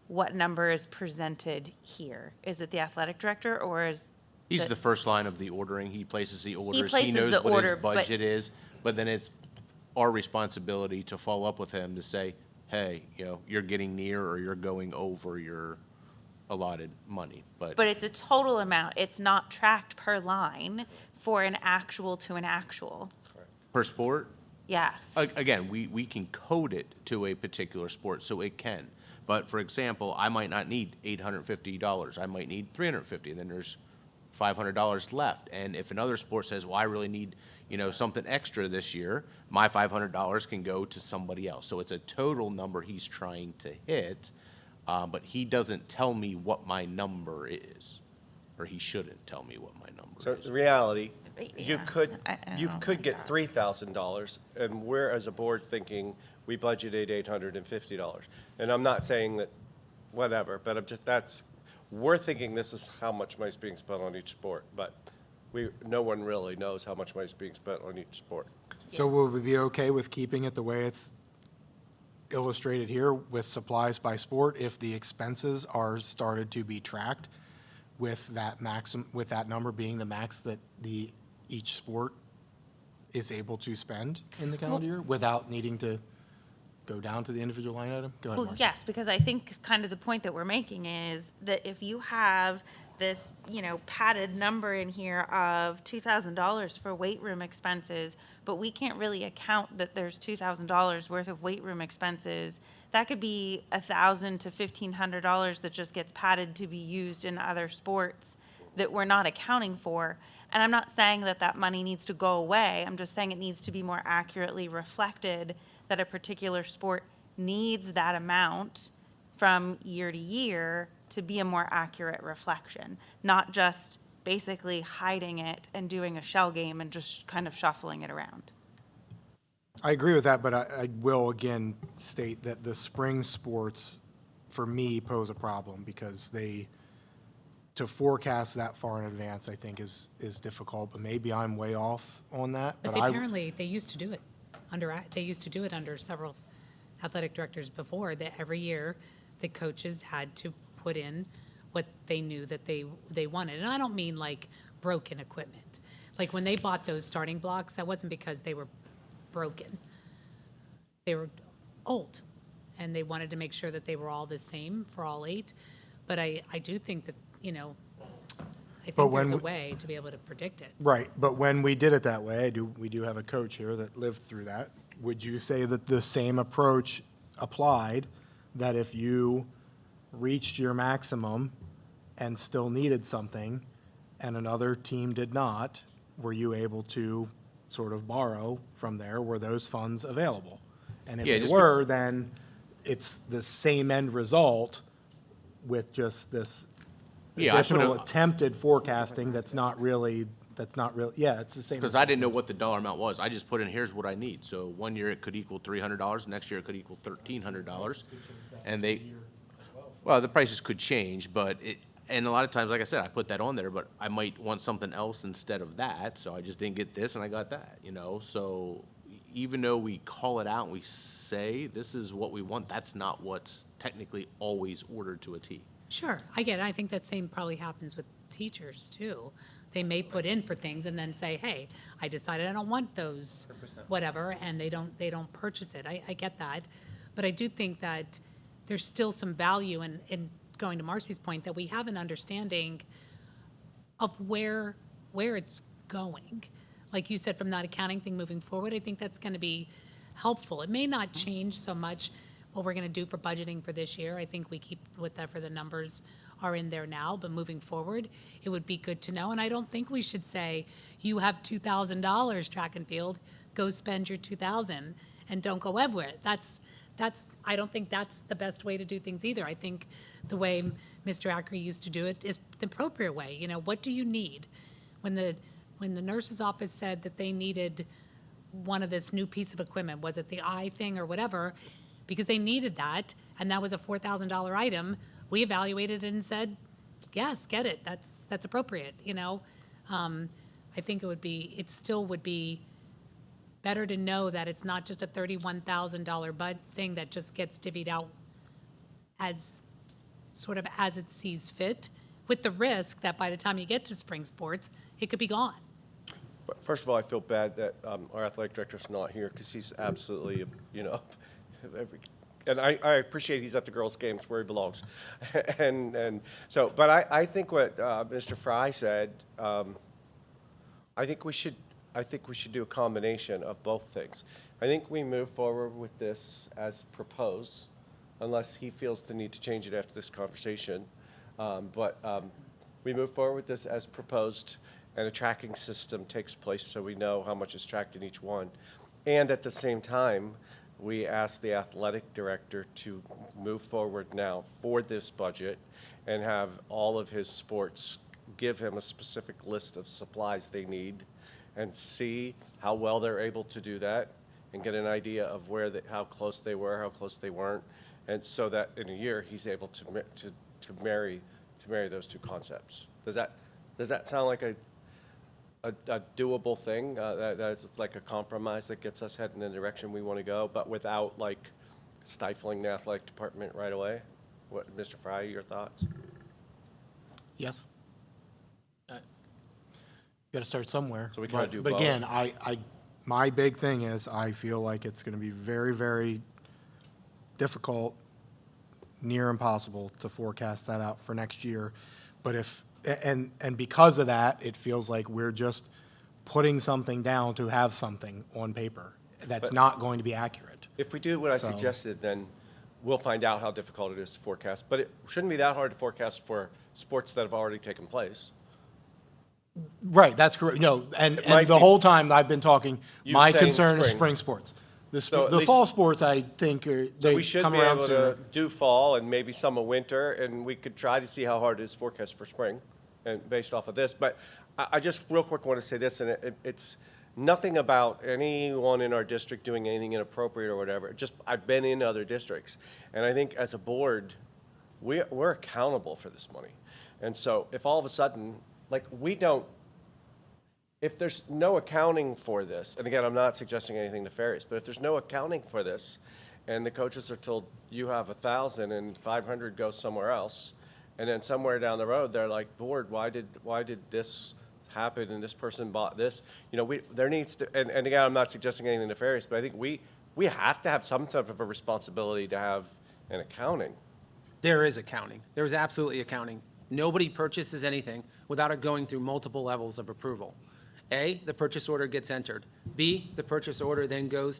what number is presented here? Is it the athletic director, or is He's the first line of the ordering. He places the orders. places knows the what order, his but- budget is, but then it's our responsibility to follow up with him to say, hey, you're getting near or you're going over your allotted money. But it's a total amount. It's not tracked per line for an actual to an actual. per sport, Yes. again, we can code it to a particular sport, so it can. But for example, I might not need $850. I might need $350, and then there's $500 left. And if another sport says, well, I really need, something extra this year, my $500 can go to somebody else. So it's a total number he's trying to hit, but he doesn't tell me what my number is, or he shouldn't tell me what my number So is. the reality, you Yeah. could, I don't you know could about get that. $3,000, and we're, as a board, thinking we budgeted $850. And I'm not saying that, whatever, but we're thinking this is how much money's being spent on each sport, but no one really knows how much money's being spent on each sport. So will we be okay with keeping it the way it's illustrated here with supplies by sport, if the expenses are started to be tracked with that with that number being the max that each sport is able to spend in the calendar year without needing to go down to the individual line item? Go ahead, Well, Marcy. yes, because I think kind of the point that we're making is that if you have this, padded number in here of $2,000 for weight room expenses, but we can't really account that there's $2,000 worth of weight room expenses, that could be $1,000 to $1,500 that just gets padded to be used in other sports that we're not accounting for. And I'm not saying that that money needs to go away. I'm just saying it needs to be more accurately reflected that a particular sport needs that amount from year to year to be a more accurate reflection, not just basically hiding it and doing a shell game and just kind of shuffling it around. I agree with that, but I will again state that the spring sports, for me, pose a problem because to forecast that far in advance, I think is difficult, but maybe I'm way off on that. But apparently, they used to do it under several athletic directors before, that every year the coaches had to put in what they knew that they wanted. And I don't mean like broken equipment. Like when they bought those starting blocks, that wasn't because they were broken. They were old, and they wanted to make sure that they were all the same for all 8. But I do think that, I But think when there's a we- way to be able to predict it. Right, but when we did it that way, we do have a coach here that lived through that. Would you say that the same approach applied, that if you reached your maximum and still needed something, and another team did not, were you able to sort of borrow from there? Were those funds available? And if Yeah, they just were, then it's the same end result with just this Yeah, I put additional a- attempted forecasting that's not really, yeah, it's the same. Because I didn't know what the dollar amount was. I just put in, here's what I need. So one year it could equal $300, next year it could equal $1,300. And well, the prices could change, but and a lot of times, like I said, I put that on there, but I might want something else instead of that. So I just didn't get this and I got that, So even though we call it out and we say this is what we want, that's not what's technically always ordered to a T. Sure, I get it. I think that same probably happens with teachers too. They may put in for things and then say, hey, I decided I don't want those, whatever, and they don't purchase it. I get that. But I do think that there's still some value in going to Marcy's point, that we have an understanding of where it's going. Like you said, from that accounting thing moving forward, I think that's gonna be helpful. It may not change so much what we're gonna do for budgeting for this year. I think we keep whatever the numbers are in there now, but moving forward, it would be good to know. And I don't think we should say, you have $2,000 track and field, go spend your 2,000 and don't go everywhere. I don't think that's the best way to do things either. I think the way Mr. Ackery used to do it is the appropriate way. What do you need? When the nurse's office said that they needed one of this new piece of equipment, was it the eye thing or whatever, because they needed that, and that was a $4,000 item, we evaluated it and said, yes, get it, that's appropriate, I think it still would be better to know that it's not just a $31,000 thing that just gets divvied out as it sees fit, with the risk that by the time you get to spring sports, it could be gone. First of all, I feel bad that our athletic director's not here because he's absolutely, and I appreciate he's at the girls' games where he belongs. and so, but I think what Mr. Fry said, I think we should do a combination of both things. I think we move forward with this as proposed, unless he feels the need to change it after this conversation. But we move forward with this as proposed, and a tracking system takes place so we know how much is tracked in each one. And at the same time, we ask the athletic director to move forward now for this budget and have all of his sports give him a specific list of supplies they need and see how well they're able to do that and get an idea of how close they were, how close they weren't, and so that in a year he's able to marry those two concepts. Does that sound like a doable thing? That's like a compromise that gets us heading in the direction we want to go, but without like stifling the athletic department right away? What, Mr. Fry, your thoughts? Yes. Got to start somewhere. So we kinda But- do But both. again, my big thing is I feel like it's going to be very, very difficult, near impossible to forecast that out for next year. But and because of that, it feels like we're just putting something down to have something on paper that's But- not going to be accurate. If we do what I So- suggested, then we'll find out how difficult it is to forecast. But it shouldn't be that hard to forecast for sports that have already taken place. Right, that's correct. No, and might the be- whole time I've been talking, You my saying concern is spring. spring sports. So at The least- fall sports, I think, So they we should come be around able sooner. to do fall and maybe some of winter, and we could try to see how hard it is to forecast for spring, and based off of this. But I just real quick want to say this, and it's nothing about anyone in our district doing anything inappropriate or whatever. Just I've been in other districts, and I think as a board, we're accountable for this money. And so if all of a sudden, like we don't. If there's no accounting for this, and again, I'm not suggesting anything nefarious, but if there's no accounting for this, and the coaches are told you have 1,000 and 500 goes somewhere else, and then somewhere down the road they're like, board, why did this happen and this person bought this? You know, there needs to, and again, I'm not suggesting anything nefarious, but I think we have to have some type of a responsibility to have an accounting. There is accounting. There is absolutely accounting. Nobody purchases anything without it going through multiple levels of approval. A, the purchase order gets entered. B, the purchase order then goes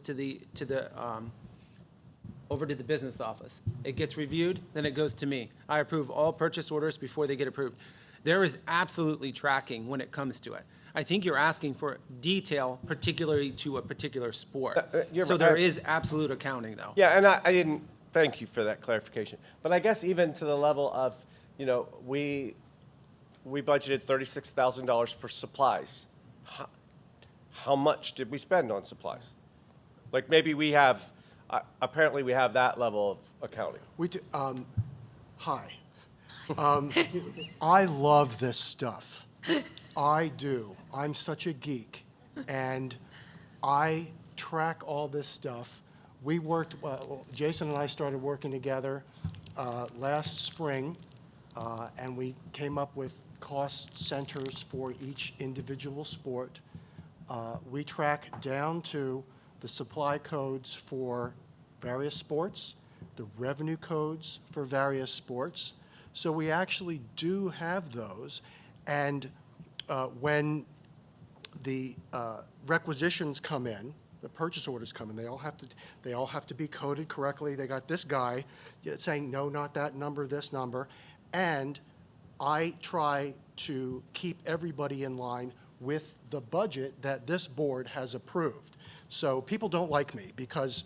over to the business office. It gets reviewed, then it goes to me. I approve all purchase orders before they get approved. There is absolutely tracking when it comes to it. I think you're asking for detail, particularly to a particular sport. you're So right. there is absolute accounting, though. Yeah, and I didn't, thank you for that clarification. But I guess even to the level of, you know, we budgeted $36,000 for supplies. How much did we spend on supplies? Like maybe we have, apparently we have that level of accounting. We do, hi. I love this stuff. I do. I'm such a geek. And I track all this stuff. We worked, Jason and I started working together last spring, and we came up with cost centers for each individual sport. We track down to the supply codes for various sports, the revenue codes for various sports. So we actually do have those. And when the requisitions come in, the purchase orders come in, they all have to be coded correctly. They got this guy saying, no, not that number, this number. And I try to keep everybody in line with the budget that this board has approved. So people don't like me because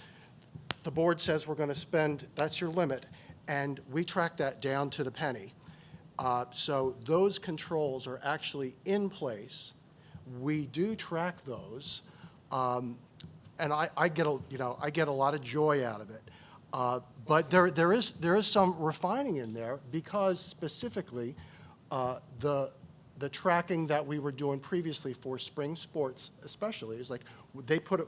the board says we're going to spend, that's your limit, and we track that down to the penny. So those controls are actually in place. We do track those, and I get a lot of joy out of it. But there is some refining in there because specifically the tracking that we were doing previously for spring sports especially is like they put,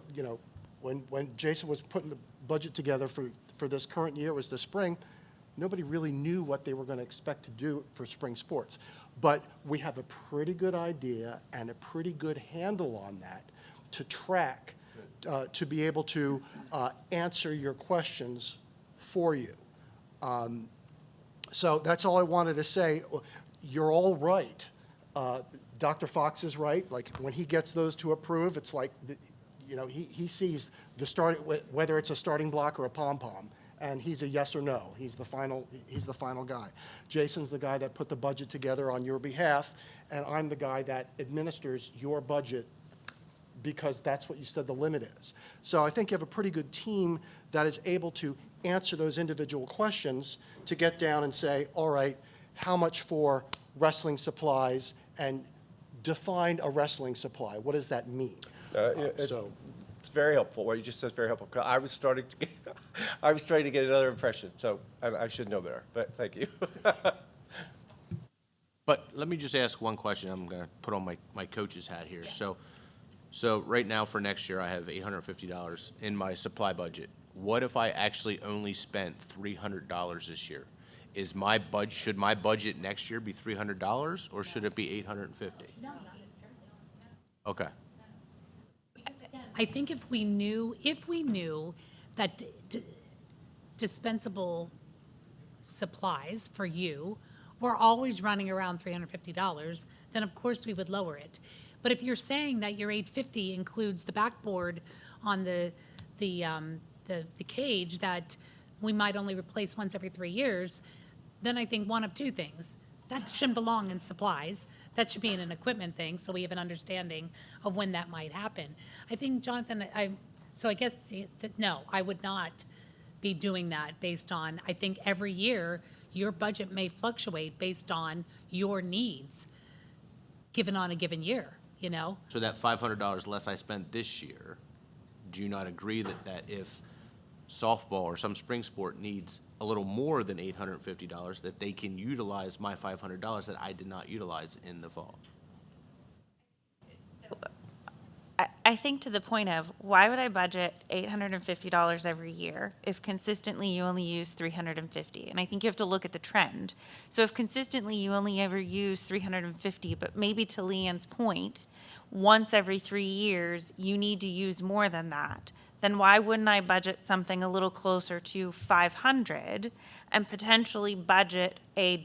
when Jason was putting the budget together for this current year, it was the spring, nobody really knew what they were going to expect to do for spring sports. But we have a pretty good idea and a pretty good handle on that to track, to be able to answer your questions for you. So that's all I wanted to say. You're all right. Dr. Fox is right. Like, when he gets those to approve, it's like, he sees the whether it's a starting block or a pom-pom, and he's a yes or no. He's the final guy. Jason's the guy that put the budget together on your behalf, and I'm the guy that administers your budget because that's what you said the limit is. So I think you have a pretty good team that is able to answer those individual questions to get down and say, all right, how much for wrestling supplies, and define a wrestling supply. What does that mean? It's very helpful. What you just said is very helpful. I was starting to get another impression, so I should know better, but thank you. But let me just ask one question. I'm going to put on my coach's hat here. So right now for next year, I have $850 in my supply budget. what if I actually only spent $300 this year? Is my budget, should my budget next year be $300 or should it be $850? No, not necessarily. Okay. I think if we knew that dispensable supplies for you were always running around $350, then of course we would lower it. But if you're saying that your $850 includes the backboard on the cage that we might only replace once every 3 years, then I think one of two things. That shouldn't belong in supplies. That should be in an equipment thing, so we have an understanding of when that might happen. I think, Jonathan, so I guess, no, I would not be doing that based on, I think every year, your budget may fluctuate based on your needs, given on a given year, you know? So that $500 less I spent this year, do you not agree that if softball or some spring sport needs a little more than $850, that they can utilize my $500 that I did not utilize in the fall? I think to the point of, why would I budget $850 every year if consistently you only use $350? And I think you have to look at the trend. So if consistently you only ever use $350, but maybe to Leanne's point, once every 3 years, you need to use more than that, then why wouldn't I budget something a little closer to $500 and potentially budget a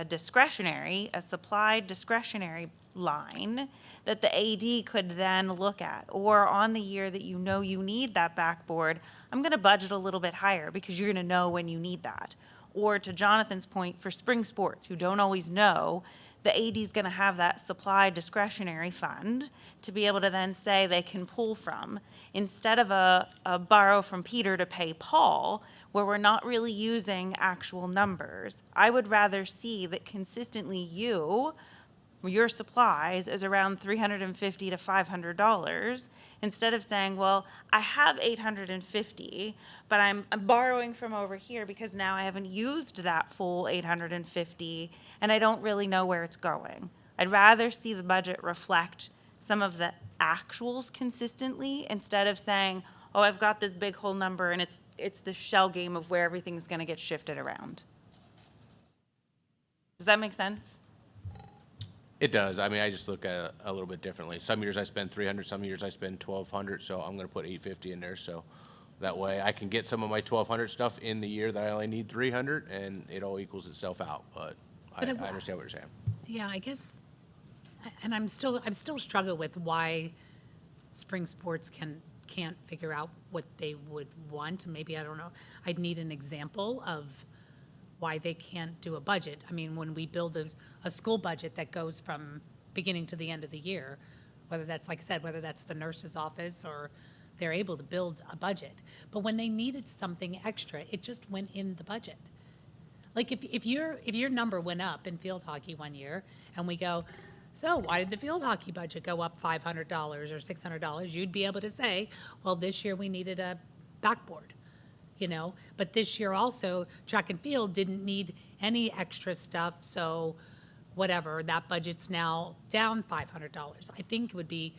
discretionary, a supply discretionary line that the AD could then look at? Or on the year that you know you need that backboard, I'm going to budget a little bit higher because you're going to know when you need that. Or to Jonathan's point, for spring sports, who don't always know, the AD is going to have that supply discretionary fund to be able to then say they can pull from, instead of a borrow from Peter to pay Paul, where we're not really using actual numbers. I would rather see that consistently your supplies is around $350 to $500, instead of saying, well, I have $850, but I'm borrowing from over here because now I haven't used that full $850 and I don't really know where it's going. I'd rather see the budget reflect some of the actuals consistently, instead of saying, oh, I've got this big whole number and it's the shell game of where everything's going to get shifted around. Does that make sense? It does. I mean, I just look at it a little bit differently. Some years I spend 300, some years I spend 1,200, so I'm going to put 850 in there, so that way I can get some of my 1,200 stuff in the year that I only need 300, and it all equals itself out. But I understand what you're saying. Yeah, I guess, and I'm still struggle with why spring sports can't figure out what they would want. Maybe, I don't know, I'd need an example of why they can't do a budget. I mean, when we build a school budget that goes from beginning to the end of the year, whether that's, like I said, whether that's the nurse's office or they're able to build a budget. But when they needed something extra, it just went in the budget. Like if your number went up in field hockey one year and we go, so why did the field hockey budget go up $500 or $600? You'd be able to say, well, this year we needed a backboard. You know, but this year also, track and field didn't need any extra stuff, so whatever, that budget's now down $500. I think it would be,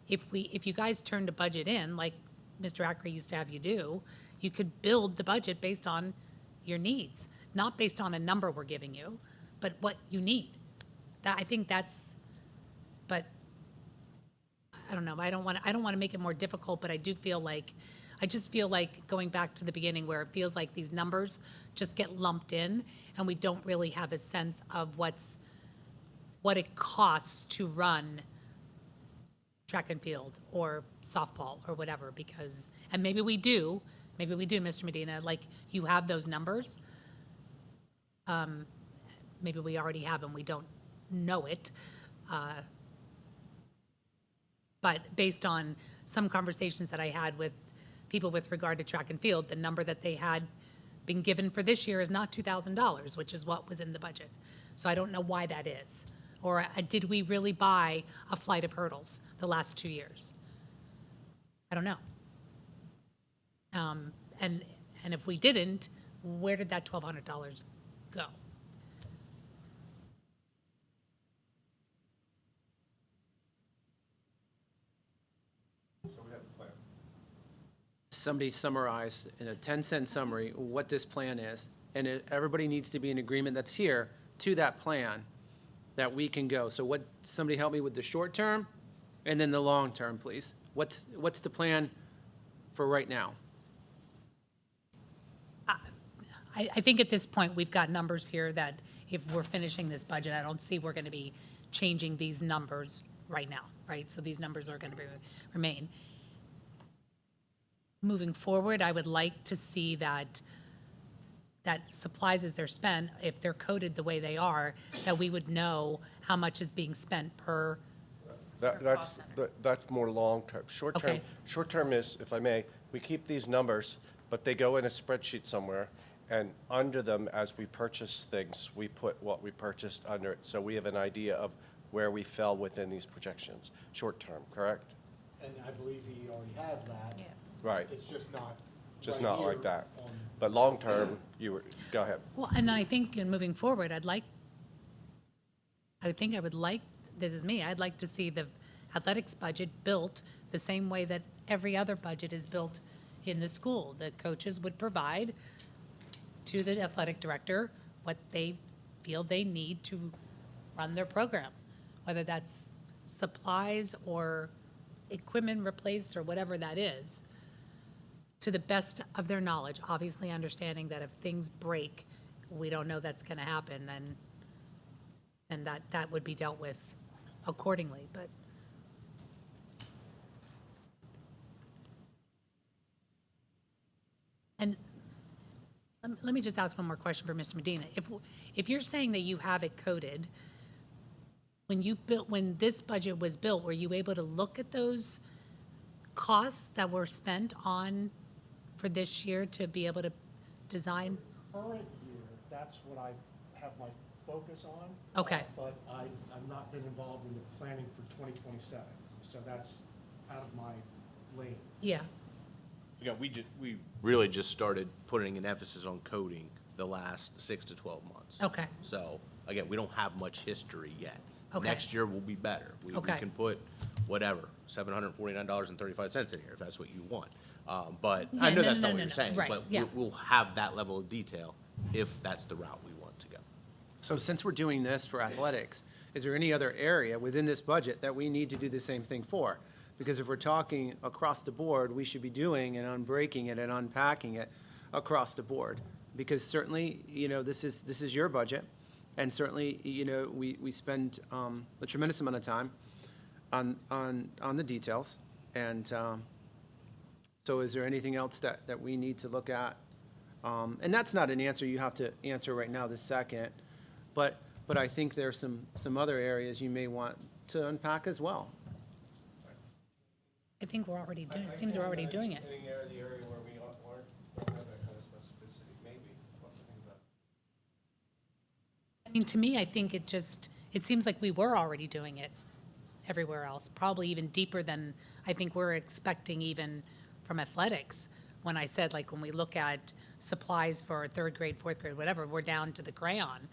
if you guys turned a budget in, like Mr. Ackray used to have you do, you could build the budget based on your needs, not based on a number we're giving you, but what you need. I think that's, but I don't know, I don't want to make it more difficult, but I just feel like going back to the beginning where it feels like these numbers just get lumped in and we don't really have a sense of what it costs to run track and field or softball or whatever, because, and maybe we do, Mr. Medina, like you have those numbers. Maybe we already have them, we don't know it. But based on some conversations that I had with people with regard to track and field, the number that they had been given for this year is not $2,000, which is what was in the budget. So I don't know why that is. Or did we really buy a flight of hurdles the last 2 years? I don't know. And if we didn't, where did that $1,200 go? somebody summarize in a 10-cent summary what this plan is, and everybody needs to be in agreement that's here to that plan, that we can go. So what, somebody help me with the short term, and then the long term, please. What's the plan for right now? I think at this point, we've got numbers here that if we're finishing this budget, I don't see we're going to be changing these numbers right now, right? So these numbers are going to remain. Moving forward, I would like to see that supplies as they're spent, if they're coded the way they are, that we would know how much is being spent per, That's more long-term. Short-term, Okay. short-term is, if I may, we keep these numbers, but they go in a spreadsheet somewhere, and under them, as we purchase things, we put what we purchased under it, so we have an idea of where we fell within these projections. Short-term, correct? And I believe he already has that. Right, It's just not. just right not like here that. on- But long-term, go ahead. well, and I think in moving forward, I would like, this is me, I'd like to see the athletics budget built the same way that every other budget is built in the school. The coaches would provide to the athletic director what they feel they need to run their program, whether that's supplies or equipment replaced or whatever that is, to the best of their knowledge, obviously understanding that if things break, we don't know that's going to happen, then that would be dealt with accordingly, but. And let me just ask one more question for Mr. Medina. If you're saying that you have it coded, when this budget was built, were you able to look at those costs that were spent on for this year to be able to design? Current year, that's what I have my focus on. Okay. But I've not been involved in the planning for 2027, so that's out of my lane. Yeah, Yeah, we really just started putting an emphasis on coding the last 6 to 12 months. okay, So, again, we don't have much history yet. Okay. Next year will be better. We Okay. can put whatever, $749.35 in here, if that's what you want. But I Yeah, know no, that's no, not what no, you're no, saying, right, but yeah. we'll have that level of detail if that's the route we want to go. So since we're doing this for athletics, is there any other area within this budget that we need to do the same thing for? Because if we're talking across the board, we should be doing and unbreaking it and unpacking it across the board. Because certainly, this is your budget, and certainly, we spend a tremendous amount of time on the details. And so is there anything else that we need to look at? And that's not an answer you have to answer right now this second, but I think there's some other areas you may want to unpack as well. I think we're already doing, it seems we're already doing it. Any area, the area where we don't have that kind of specificity, maybe. I mean, to me, I think it seems like we were already doing it everywhere else, probably even deeper than I think we're expecting even from athletics. When I said, like, when we look at supplies for third grade, fourth grade, whatever, we're down to the crayon.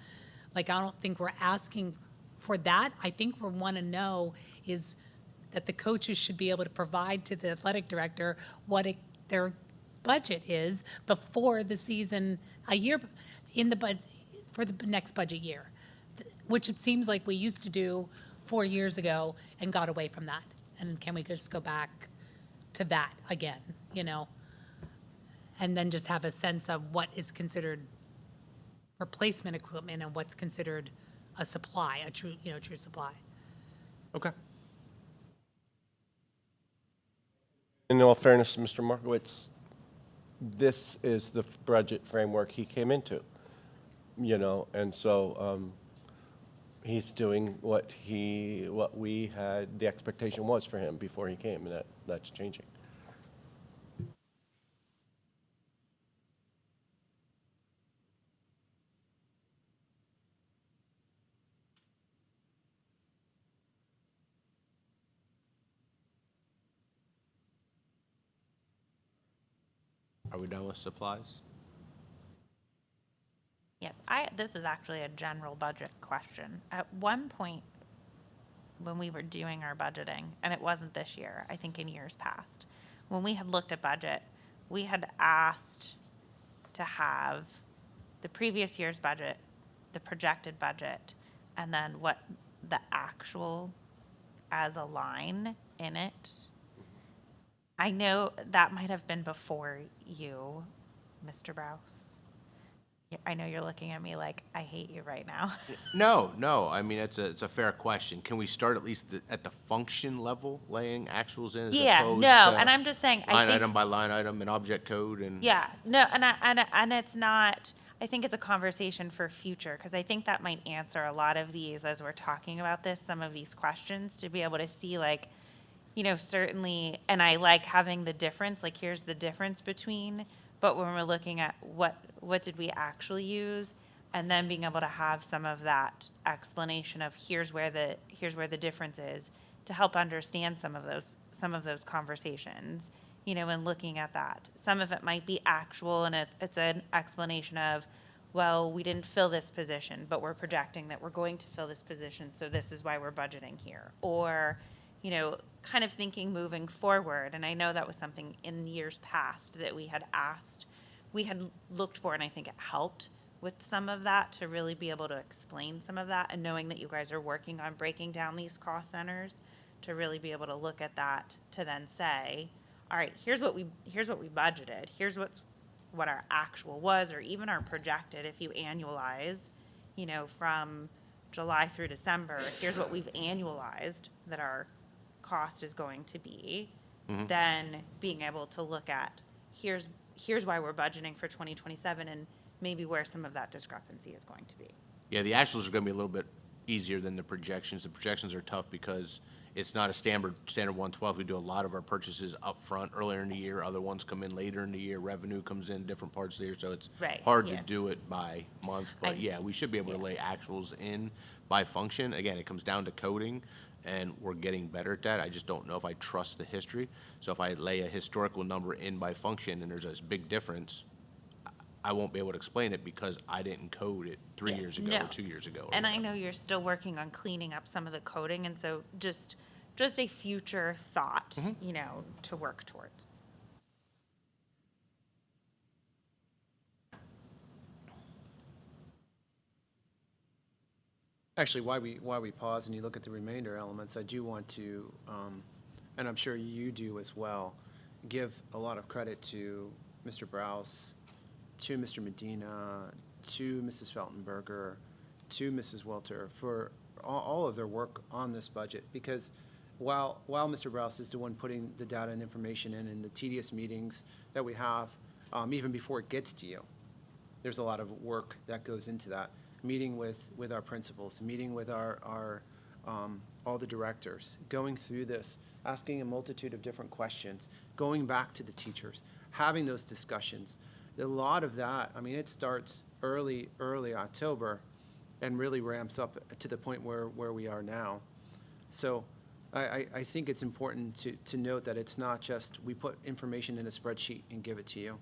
Like, I don't think we're asking for that. I think we want to know is that the coaches should be able to provide to the athletic director what their budget is before the season, a year in the for the next budget year, which it seems like we used to do 4 years ago and got away from that. And can we just go back to that again, And then just have a sense of what is considered replacement equipment and what's considered a supply, a true supply. Okay. In all fairness to Mr. Markowitz, this is the budget framework he came into, and so he's doing what we had, the expectation was for him before he came, and that's changing. Are we done with supplies? Yes, this is actually a general budget question. At one point, when we were doing our budgeting, and it wasn't this year, I think in years past, when we had looked at budget, we had asked to have the previous year's budget, the projected budget, and then what the actual as a line in it. I know that might have been before you, Mr. Browse. I know you're looking at me like, I hate you right now. No, I mean, it's a fair question. Can we start at least at the function level, laying actuals in as Yeah, opposed no, to and I'm just saying, I line think. item by line item and object code and? Yeah, no, and it's not, I think it's a conversation for future, because I think that might answer a lot of these as we're talking about this, some of these questions, to be able to see like, certainly, and I like having the difference, like here's the difference between, but when we're looking at what did we actually use, and then being able to have some of that explanation of here's where the difference is, to help understand some of those conversations, and looking at that. Some of it might be actual, and it's an explanation of, well, we didn't fill this position, but we're projecting that we're going to fill this position, so this is why we're budgeting here. Or, kind of thinking moving forward, and I know that was something in years past that we had asked, we had looked for, and I think it helped with some of that to really be able to explain some of that, and knowing that you guys are working on breaking down these cost centers, to really be able to look at that, to then say, all right, here's what we budgeted, here's what our actual was, or even our projected, if you annualize, from July through December, here's what we've annualized that our cost is going to be. Then being able to look at, here's why we're budgeting for 2027, and maybe where some of that discrepancy is going to be. Yeah, the actuals are gonna be a little bit easier than the projections. The projections are tough because it's not a standard 1/12. We do a lot of our purchases up front earlier in the year. Other ones come in later in the year. Revenue comes in different parts of the year, so it's Right, hard to yeah. do it by month. But yeah, we should be able to lay actuals in by function. Again, it comes down to coding, and we're getting better at that. I just don't know if I trust the history. So if I lay a historical number in by function and there's a big difference, I won't be able to explain it because I didn't code it 3 years ago No. or 2 years ago. or And I whatever. know you're still working on cleaning up some of the coding, and so just a future thought, to work towards. Actually, why we pause and you look at the remainder elements, I do want to, and I'm sure you do as well, give a lot of credit to Mr. Browse, to Mr. Medina, to Mrs. Feltenberger, to Mrs. Welter for all of their work on this budget. Because while Mr. Browse is the one putting the data and information in the tedious meetings that we have, even before it gets to you, there's a lot of work that goes into that. Meeting with our principals, meeting with our all the directors, going through this, asking a multitude of different questions, going back to the teachers, having those discussions. A lot of that, I mean, it starts early October and really ramps up to the point where we are now. So I think it's important to note that it's not just we put information in a spreadsheet and give it to you.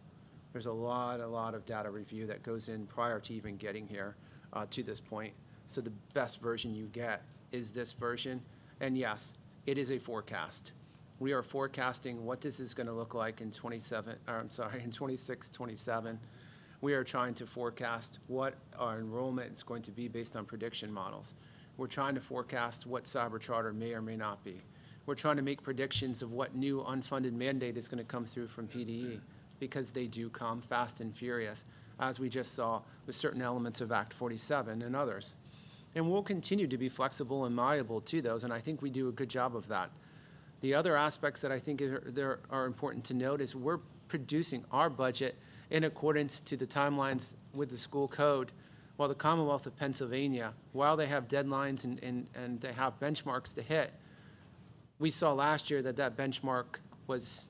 There's a lot of data review that goes in prior to even getting here to this point. So the best version you get is this version. And yes, it is a forecast. We are forecasting what this is going to look like in 26, 27. We are trying to forecast what our enrollment is going to be based on prediction models. We're trying to forecast what cyber charter may or may not be. We're trying to make predictions of what new unfunded mandate is going to come through from PDE, because they do come fast and furious, as we just saw with certain elements of Act 47 and others. And we'll continue to be flexible and malleable to those, and I think we do a good job of that. The other aspects that I think are important to note is we're producing our budget in accordance to the timelines with the school code, while the Commonwealth of Pennsylvania, while they have deadlines and they have benchmarks to hit, we saw last year that benchmark was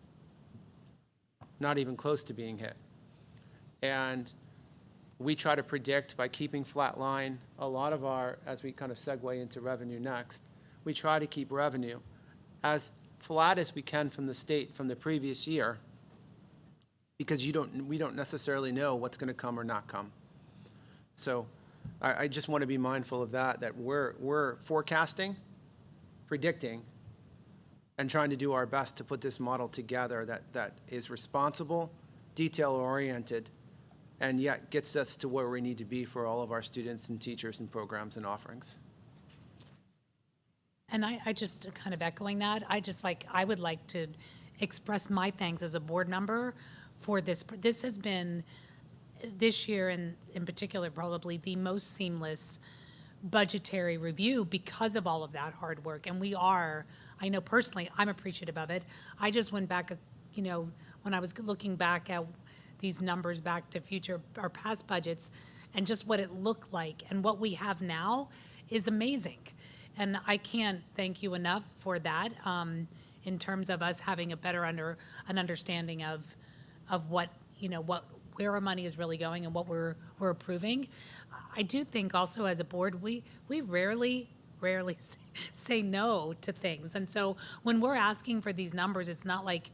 not even close to being hit. And we try to predict by keeping flat line a lot of our, as we kind of segue into revenue next, we try to keep revenue as flat as we can from the state from the previous year, because we don't necessarily know what's going to come or not come. So I just want to be mindful of that we're forecasting, predicting, and trying to do our best to put this model together that is responsible detail-oriented, and yet gets us to where we need to be for all of our students and teachers and programs and offerings. And I just kind of echoing that, I would like to express my thanks as a board member for this. This has been, this year in particular, probably the most seamless budgetary review because of all of that hard work. And I know personally, I'm appreciative of it. I just went back, when I was looking back at these numbers back to our past budgets, and just what it looked like and what we have now is amazing. And I can't thank you enough for that, in terms of us having a better an understanding of what, where our money is really going and what we're approving. I do think also as a board, we rarely say no to things. And so when we're asking for these numbers, it's not like,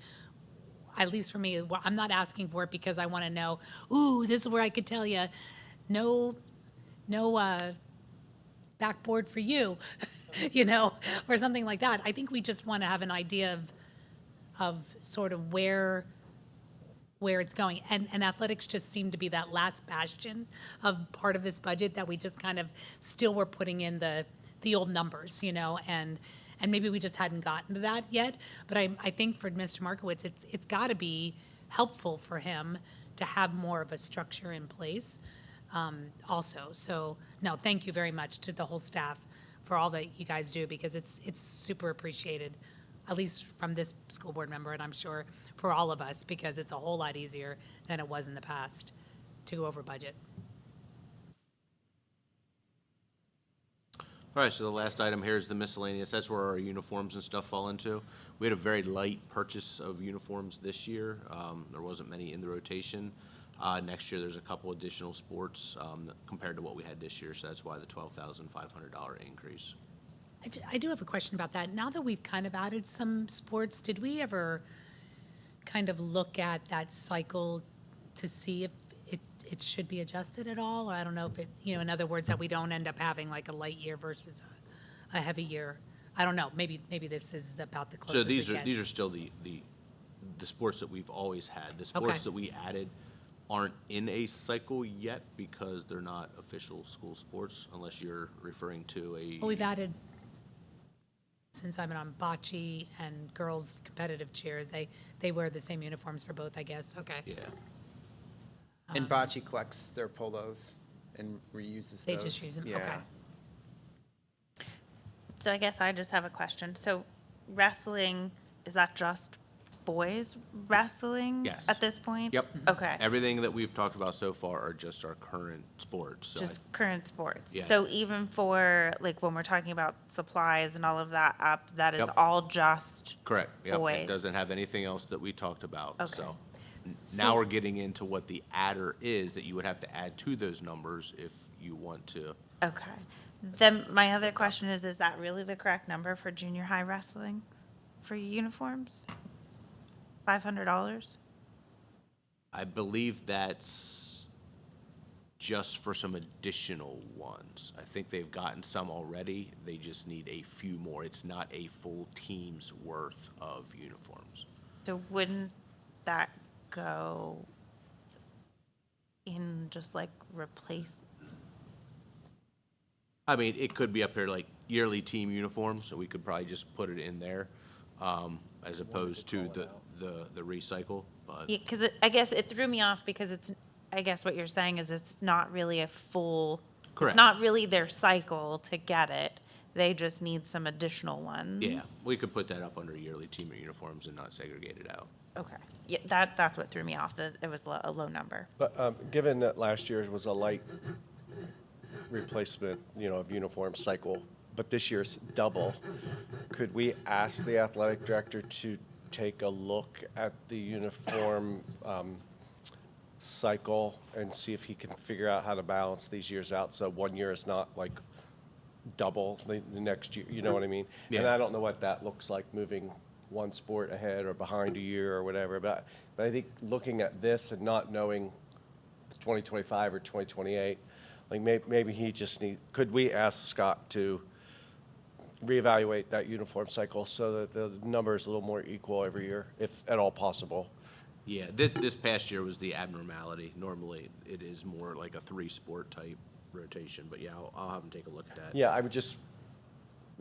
at least for me, I'm not asking for it because I want to know, ooh, this is where I could tell you, no backboard for you, or something like that. I think we just want to have an idea of sort of where it's going. And athletics just seemed to be that last bastion of part of this budget that we just kind of still were putting in the old numbers, and maybe we just hadn't gotten to that yet. But I think for Mr. Markowitz, it's got to be helpful for him to have more of a structure in place also. So, no, thank you very much to the whole staff for all that you guys do, because it's super appreciated, at least from this school board member, and I'm sure for all of us, because it's a whole lot easier than it was in the past to go over budget. All right, so the last item here is the miscellaneous. That's where our uniforms and stuff fall into. We had a very light purchase of uniforms this year. There wasn't many in the rotation. Next year, there's a couple additional sports compared to what we had this year, so that's why the $12,500 increase. I do have a question about that. Now that we've kind of added some sports, did we ever kind of look at that cycle to see if it should be adjusted at all? Or I don't know if it, in other words, that we don't end up having like a light year versus a heavy year. I don't know. Maybe this is about the closest So these it are gets. still the sports that we've always had. The sports Okay. that we added aren't in a cycle yet because they're not official school sports, unless you're referring to a. Well, we've added, since I've been on bocce and girls' competitive cheers, they wear the same uniforms for both, I guess. Okay. Yeah. And Bocce collects their polos and reuses They those. just use them, Yeah. okay. So I guess I just have a question. So wrestling, is that just boys wrestling? Yes. At this point? Yep. Okay. Everything that we've talked about so far are just our current sports. So Just current sports. Yeah. So even for, like, when we're talking about supplies and all of that up, that is Yep. all just correct. Yep. boys? It doesn't have anything else that we talked about. Okay. So now we're getting into what the adder is that you would have to add to those numbers if you want to. Okay. Then my other question is that really the correct number for junior high wrestling for uniforms? $500? I believe that's just for some additional ones. I think they've gotten some already. They just need a few more. It's not a full team's worth of uniforms. So wouldn't that go in just like replace? I mean, it could be up here like yearly team uniforms, so we could probably just put it in there, as opposed to the recycle, but. Yeah, because I guess it threw me off because I guess what you're saying is it's not really a full. Correct. It's not really their cycle to get it. They just need some additional ones. Yeah, we could put that up under yearly team uniforms and not segregate it out. Okay. Yeah, that's what threw me off. That it was a low number. But given that last year's was a light replacement, of uniform cycle, but this year's double, could we ask the athletic director to take a look at the uniform cycle and see if he can figure out how to balance these years out so one year is not like double the next year, you know what I mean? And Yeah. I don't know what that looks like, moving one sport ahead or behind a year or whatever, but I think looking at this and not knowing 2025 or 2028, like maybe he just could we ask Scott to reevaluate that uniform cycle so that the number is a little more equal every year, if at all possible? Yeah, this past year was the abnormality. Normally, it is more like a 3-sport type rotation, but yeah, I'll have them take a look at that. Yeah, I would just,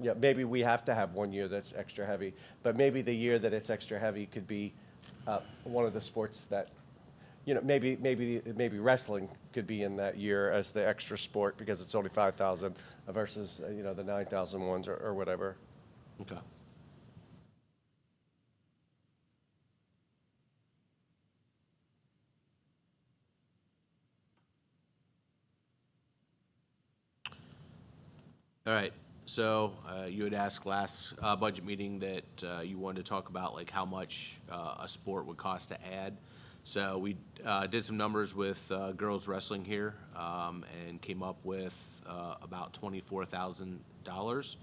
yeah, maybe we have to have one year that's extra heavy, but maybe the year that it's extra heavy could be one of the sports that, maybe wrestling could be in that year as the extra sport because it's only 5,000 versus, the 9,000 ones or whatever. Okay. All right, so you had asked last budget meeting that you wanted to talk about like how much a sport would cost to add. So we did some numbers with girls wrestling here and came up with about $24,000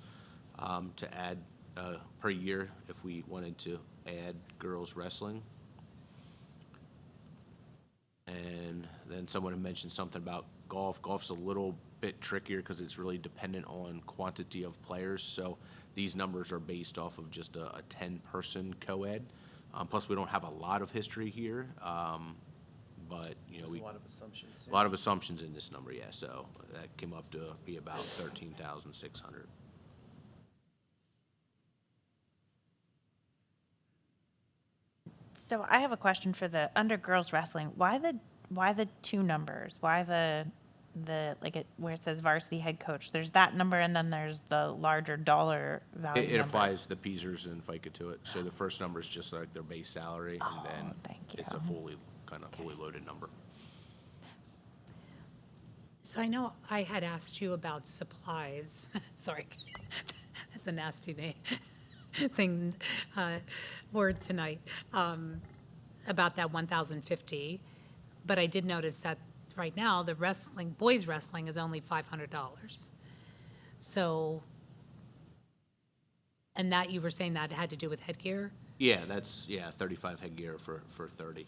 to add per year if we wanted to add girls wrestling. And then someone had mentioned something about golf. Golf's a little bit trickier because it's really dependent on quantity of players. So these numbers are based off of just a 10-person co-ed. Plus, we don't have a lot of history here, but There's a lot of assumptions. a lot of assumptions in this number. Yeah, so that came up to be about 13,600. So I have a question for the under girls wrestling. Why the two numbers? Why the like it where it says varsity head coach? There's that number and then there's the larger dollar value It number. applies the PSERS and FICA to it. So the first number is just like their base salary, and then thank it's a you. fully loaded number. So I know I had asked you about supplies. Sorry, that's a nasty thing, word tonight, about that 1,050. But I did notice that right now, the boys wrestling is only $500. So, and that you were saying that had to do with headgear? Yeah, that's 35 headgear for 30.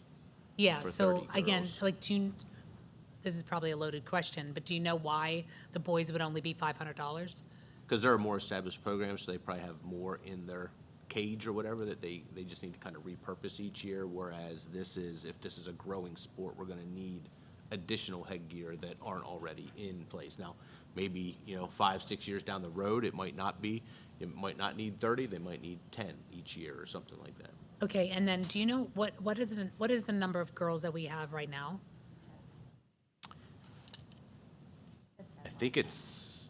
Yeah, For so 30 again, girls. like, this is probably a loaded question, but do you know why the boys would only be $500? Because they're a more established program, so they probably have more in their cage or whatever that they just need to kind of repurpose each year. Whereas if this is a growing sport, we're going to need additional headgear that aren't already in place. Now, maybe 5-6 years down the road, it might not be. It might not need 30. They might need 10 each year or something like that. Okay, and then do you know what is the number of girls that we have right now? I think it's.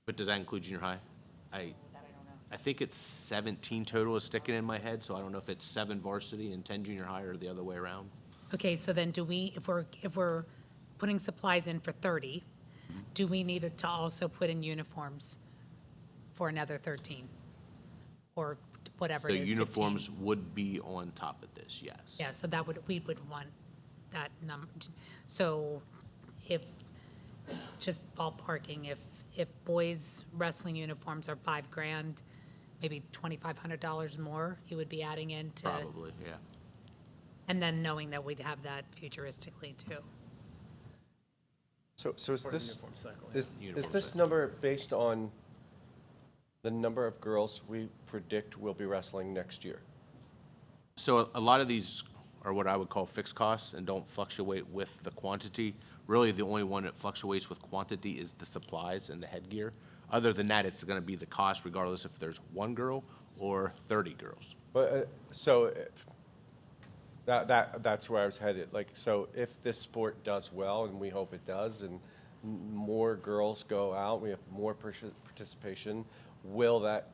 But does that include junior high? I think it's 17 total is sticking in my head, so I don't know if it's 7 varsity and 10 junior high or the other way around. Okay, so then if we're putting supplies in for 30, do we need to also put in uniforms for another 13? Or whatever The it is, 15? uniforms would be on top of this, yes. Yeah, so we would want that number. So if, just ballparking, if boys wrestling uniforms are $5,000, maybe $2,500 more you would be adding in to. Probably, yeah. And then knowing that we'd have that futuristically too. So is For the this, uniform cycle, is Uniform this cycle. number based on the number of girls we predict will be wrestling next year? So a lot of these are what I would call fixed costs and don't fluctuate with the quantity. Really, the only one that fluctuates with quantity is the supplies and the headgear. Other than that, it's going to be the cost regardless if there's 1 girl or 30 girls. But, that's where I was headed. Like, so if this sport does well, and we hope it does, and more girls go out, we have more participation, will that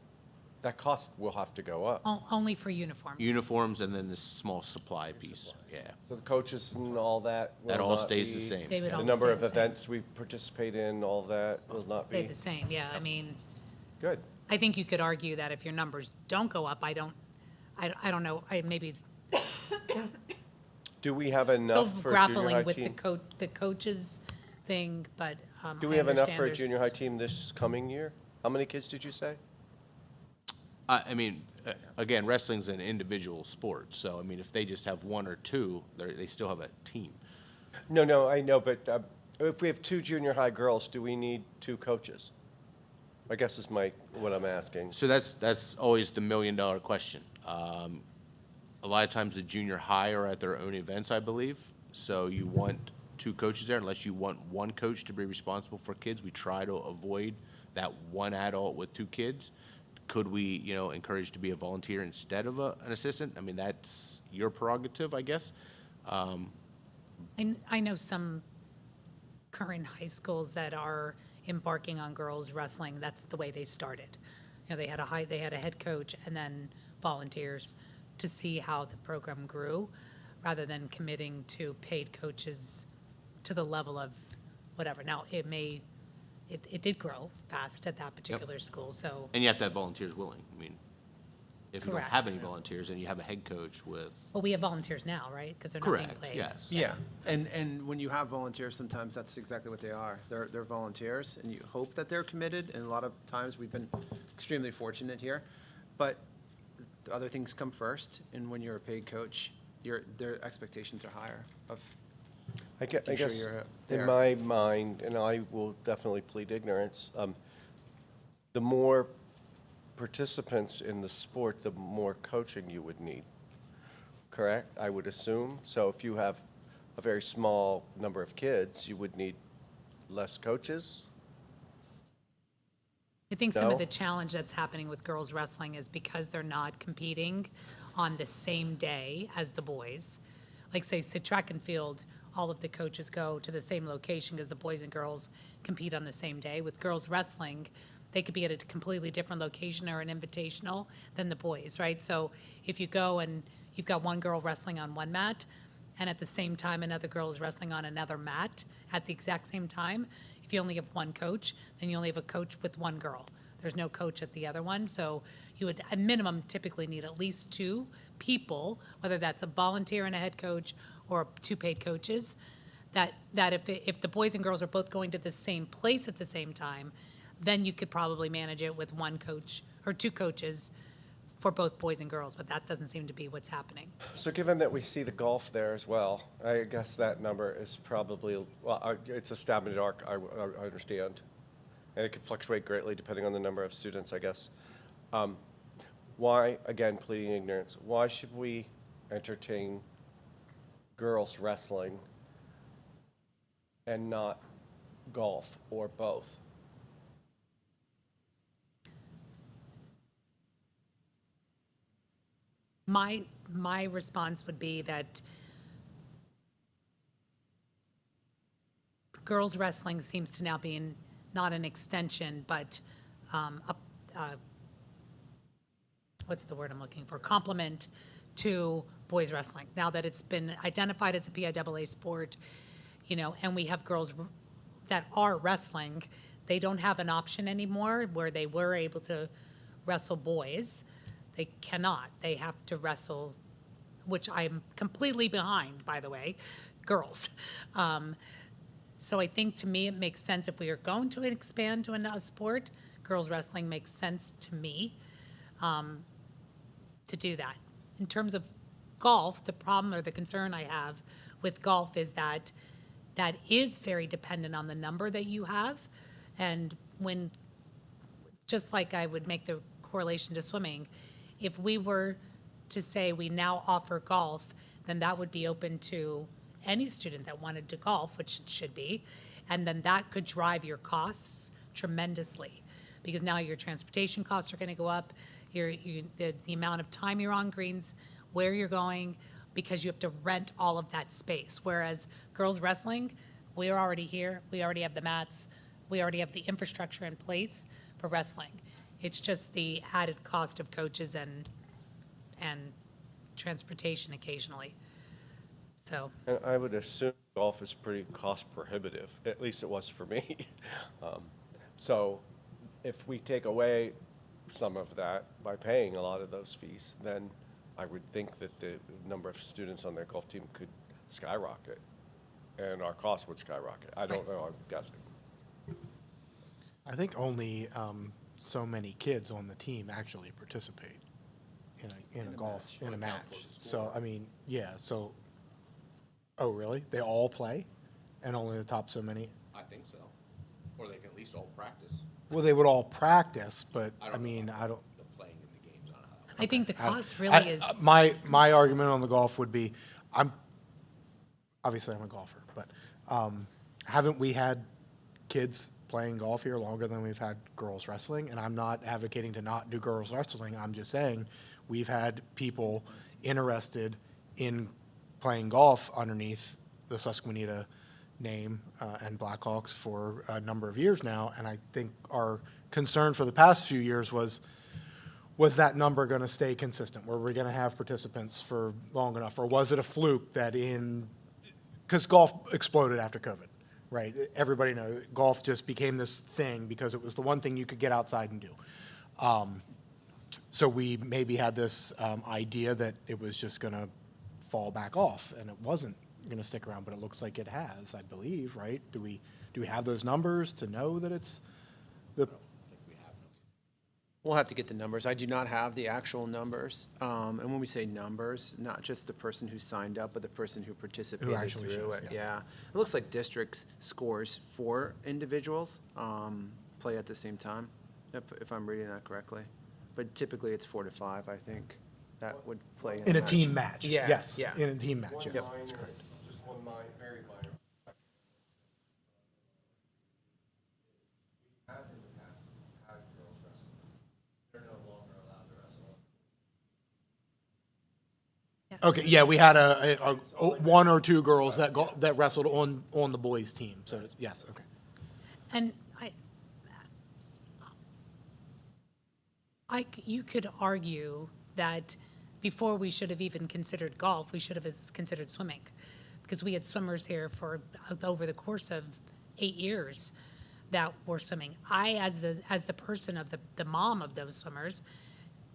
cost will have to go up? Only for uniforms. Uniforms and then this small supply piece, yeah. So the coaches and all that will That all not stays the be- same. They would The all number stay of the same. events we participate in, all that will not Stay be? the same, yeah, I mean, Good. I think you could argue that if your numbers don't go up, I don't know, maybe Do we have still enough for a junior grappling high with team? the coaches thing, but Do I we have enough understand for a there's- junior high team this coming year? How many kids did you say? I mean, again, wrestling's an individual sport, so I mean, if they just have 1 or 2, they still have a team. No, I know, but if we have 2 junior high girls, do we need 2 coaches? I guess is what I'm asking. So that's always the $1 million question. a lot of times the junior high are at their own events, I believe. So you want 2 coaches there unless you want one coach to be responsible for kids. We try to avoid that one adult with 2 kids. Could we, you know, encourage to be a volunteer instead of an assistant? I mean, that's your prerogative, I guess. I know some current high schools that are embarking on girls wrestling. That's the way they started. You know, they had a head coach and then volunteers to see how the program grew, rather than committing to paid coaches to the level of whatever. Now, it did grow fast at that particular school, so. And you have to have volunteers willing. I mean, if you don't Correct. have any volunteers and you have a head coach with, Well, we have volunteers now, right? Because they're not being correct, paid. yes. Yeah, and when you have volunteers, sometimes that's exactly what they are. They're volunteers, and you hope that they're committed, and a lot of times we've been extremely fortunate here. But the other things come first, and when you're a paid coach, their expectations are higher of I making sure guess, you're in there. my mind, and I will definitely plead ignorance, the more participants in the sport, the more coaching you would need, correct? I would assume. So if you have a very small number of kids, you would need less coaches? I think some of No? the challenge that's happening with girls wrestling is because they're not competing on the same day as the boys. Like say track and field, all of the coaches go to the same location because the boys and girls compete on the same day. With girls wrestling, they could be at a completely different location or an invitational than the boys, right? So if you go and you've got one girl wrestling on one mat, and at the same time another girl is wrestling on another mat at the exact same time, if you only have one coach, then you only have a coach with one girl. There's no coach at the other one, so you would, at minimum, typically need at least 2 people, whether that's a volunteer and a head coach or 2 paid coaches, that if the boys and girls are both going to the same place at the same time, then you could probably manage it with 1 coach or 2 coaches for both boys and girls, but that doesn't seem to be what's happening. So given that we see the golf there as well, I guess that number is probably, well, it's a stab in the dark, I understand. And it could fluctuate greatly depending on the number of students, I guess. Why, again, pleading ignorance, why should we entertain girls wrestling and not golf or both? My response would be that girls wrestling seems to now be not an extension, but what's the word I'm looking for? Complement to boys wrestling. Now that it's been identified as a PIAA sport, you know, and we have girls that are wrestling, they don't have an option anymore where they were able to wrestle boys. They cannot. They have to wrestle, which I'm completely behind, by the way, girls. So I think to me, it makes sense if we are going to expand to a sport, girls wrestling makes sense to me to do that. In terms of golf, the problem or the concern I have with golf is that that is very dependent on the number that you have. And when, just like I would make the correlation to swimming, if we were to say we now offer golf, then that would be open to any student that wanted to golf, which it should be, and then that could drive your costs tremendously, because now your transportation costs are going to go up, the amount of time you're on greens, where you're going, because you have to rent all of that space. Whereas girls wrestling, we're already here, we already have the mats, we already have the infrastructure in place for wrestling. It's just the added cost of coaches and transportation occasionally. So, And I would assume golf is pretty cost prohibitive, at least it was for me. So if we take away some of that by paying a lot of those fees, then I would think that the number of students on their golf team could skyrocket, and our costs would skyrocket. I don't know, I'm guessing. I think only so many kids on the team actually participate in a golf, in a match. So, I mean, yeah, so, oh, really? They all play? And only the top so many? I think so. Or they can at least all practice. Well, they would all practice, but, I I don't know mean, about I don't, the playing in the games, I don't know I think the I- cost really is, My argument on the golf would be, obviously I'm a golfer, but haven't we had kids playing golf here longer than we've had girls wrestling? And I'm not advocating to not do girls wrestling. I'm just saying we've had people interested in playing golf underneath the Susquenita name and Blackhawks for a number of years now. And I think our concern for the past few years was that number going to stay consistent? Were we going to have participants for long enough? Or was it a fluke that because golf exploded after COVID, right? Everybody knows golf just became this thing because it was the one thing you could get outside and do. So we maybe had this idea that it was just going to fall back off, and it wasn't going to stick around, but it looks like it has, I believe, right? Do we have those numbers to know that it's the... We'll have to get the numbers. I do not have the actual numbers. And when we say numbers, not just the person who signed up, but the person who participated actually through shows, it. yeah. Yeah. It looks like districts scores 4 individuals play at the same time, if I'm reading that correctly. But typically it's 4 to 5, I think, that would play In a match. team match. Yeah, Yes, yeah. in a team match, yes, Yep. that's correct. Just one very minor. We have in the past had girls wrestling. They're no longer allowed to wrestle. Okay, yeah, we had a 1 or 2 girls that wrestled on the boys' team, so, yes, okay. and you could argue that before we should have even considered golf, we should have considered swimming. Because we had swimmers here for over the course of 8 years that were swimming. I, as the person of the mom of those swimmers,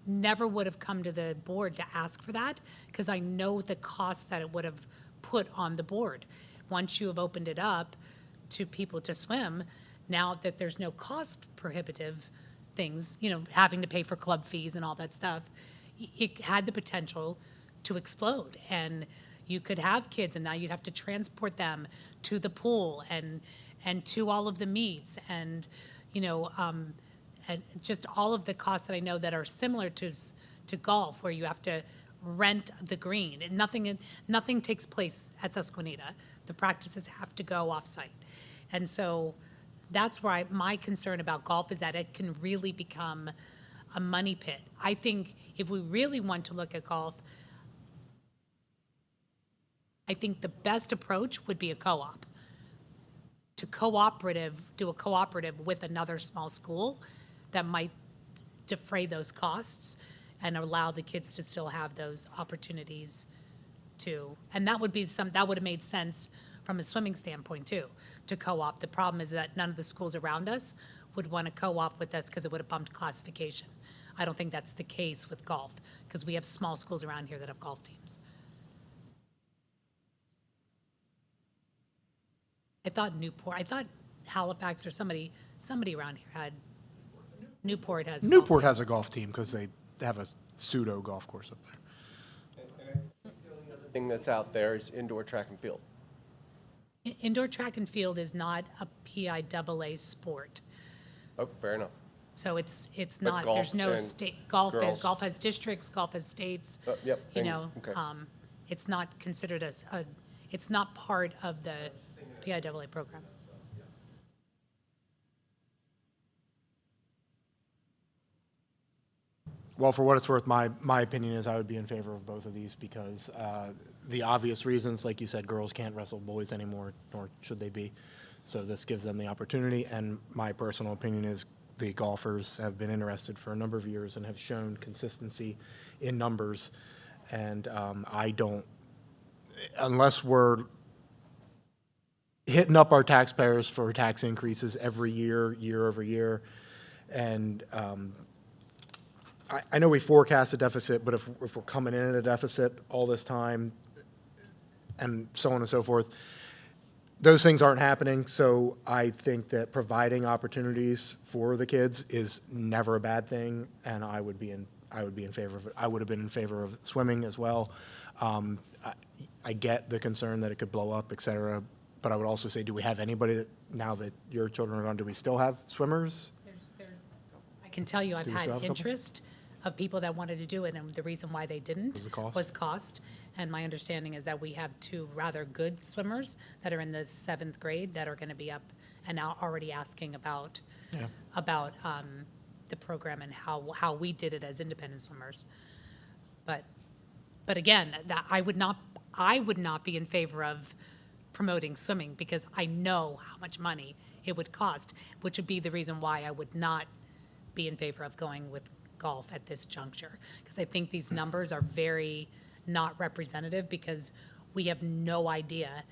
never would have come to the board to ask for that because I know the cost that it would have put on the board. Once you have opened it up to people to swim, now that there's no cost prohibitive things, having to pay for club fees and all that stuff, it had the potential to explode. And you could have kids and now you'd have to transport them to the pool and to all of the meets and, and just all of the costs that I know that are similar to golf, where you have to rent the green. And nothing takes place at Susquenita. The practices have to go off-site. And so that's where my concern about golf is that it can really become a money pit. I think if we really want to look at golf, I think the best approach would be a co-op. Do a cooperative with another small school that might defray those costs and allow the kids to still have those opportunities to, and that would have made sense from a swimming standpoint too, to co-op. The problem is that none of the schools around us would want to co-op with us because it would have bumped classification. I don't think that's the case with golf because we have small schools around here that have golf teams. I thought Halifax or somebody around here had, Newport has. a golf Newport team. has a golf team because they have a pseudo golf course up there. And I think the only other thing that's out there is indoor track and field. Indoor track and field is not a PIAA sport. Oh, fair enough. So it's But not, golf there's no and state, girls. golf has districts, golf has states. Yep, You and- know, okay. it's not considered it's not part of the PIAA program. Well, for what it's worth, my opinion is I would be in favor of both of these because the obvious reasons, like you said, girls can't wrestle boys anymore, nor should they be. So this gives them the opportunity, and my personal opinion is the golfers have been interested for a number of years and have shown consistency in numbers. And I don't, unless we're hitting up our taxpayers for tax increases every year, year over year, and I know we forecast a deficit, but if we're coming in at a deficit all this time and so on and so forth, those things aren't happening. So I think that providing opportunities for the kids is never a bad thing, and I would be in favor of it. I would have been in favor of swimming as well. I get the concern that it could blow up, et cetera, but I would also say, do we have anybody that, now that your children are gone, do we still have swimmers? I can tell you I've Do we still had have a couple? interest of people that wanted to do it, and the reason why they didn't Was the cost? was cost. And my understanding is that we have two rather good swimmers that are in the 7th grade that are going to be up and now already asking about, Yeah. about the program and how we did it as independent swimmers. But again, I would not be in favor of promoting swimming because I know how much money it would cost, which would be the reason why I would not be in favor of going with golf at this juncture. Because I think these numbers are very not representative because we have no idea.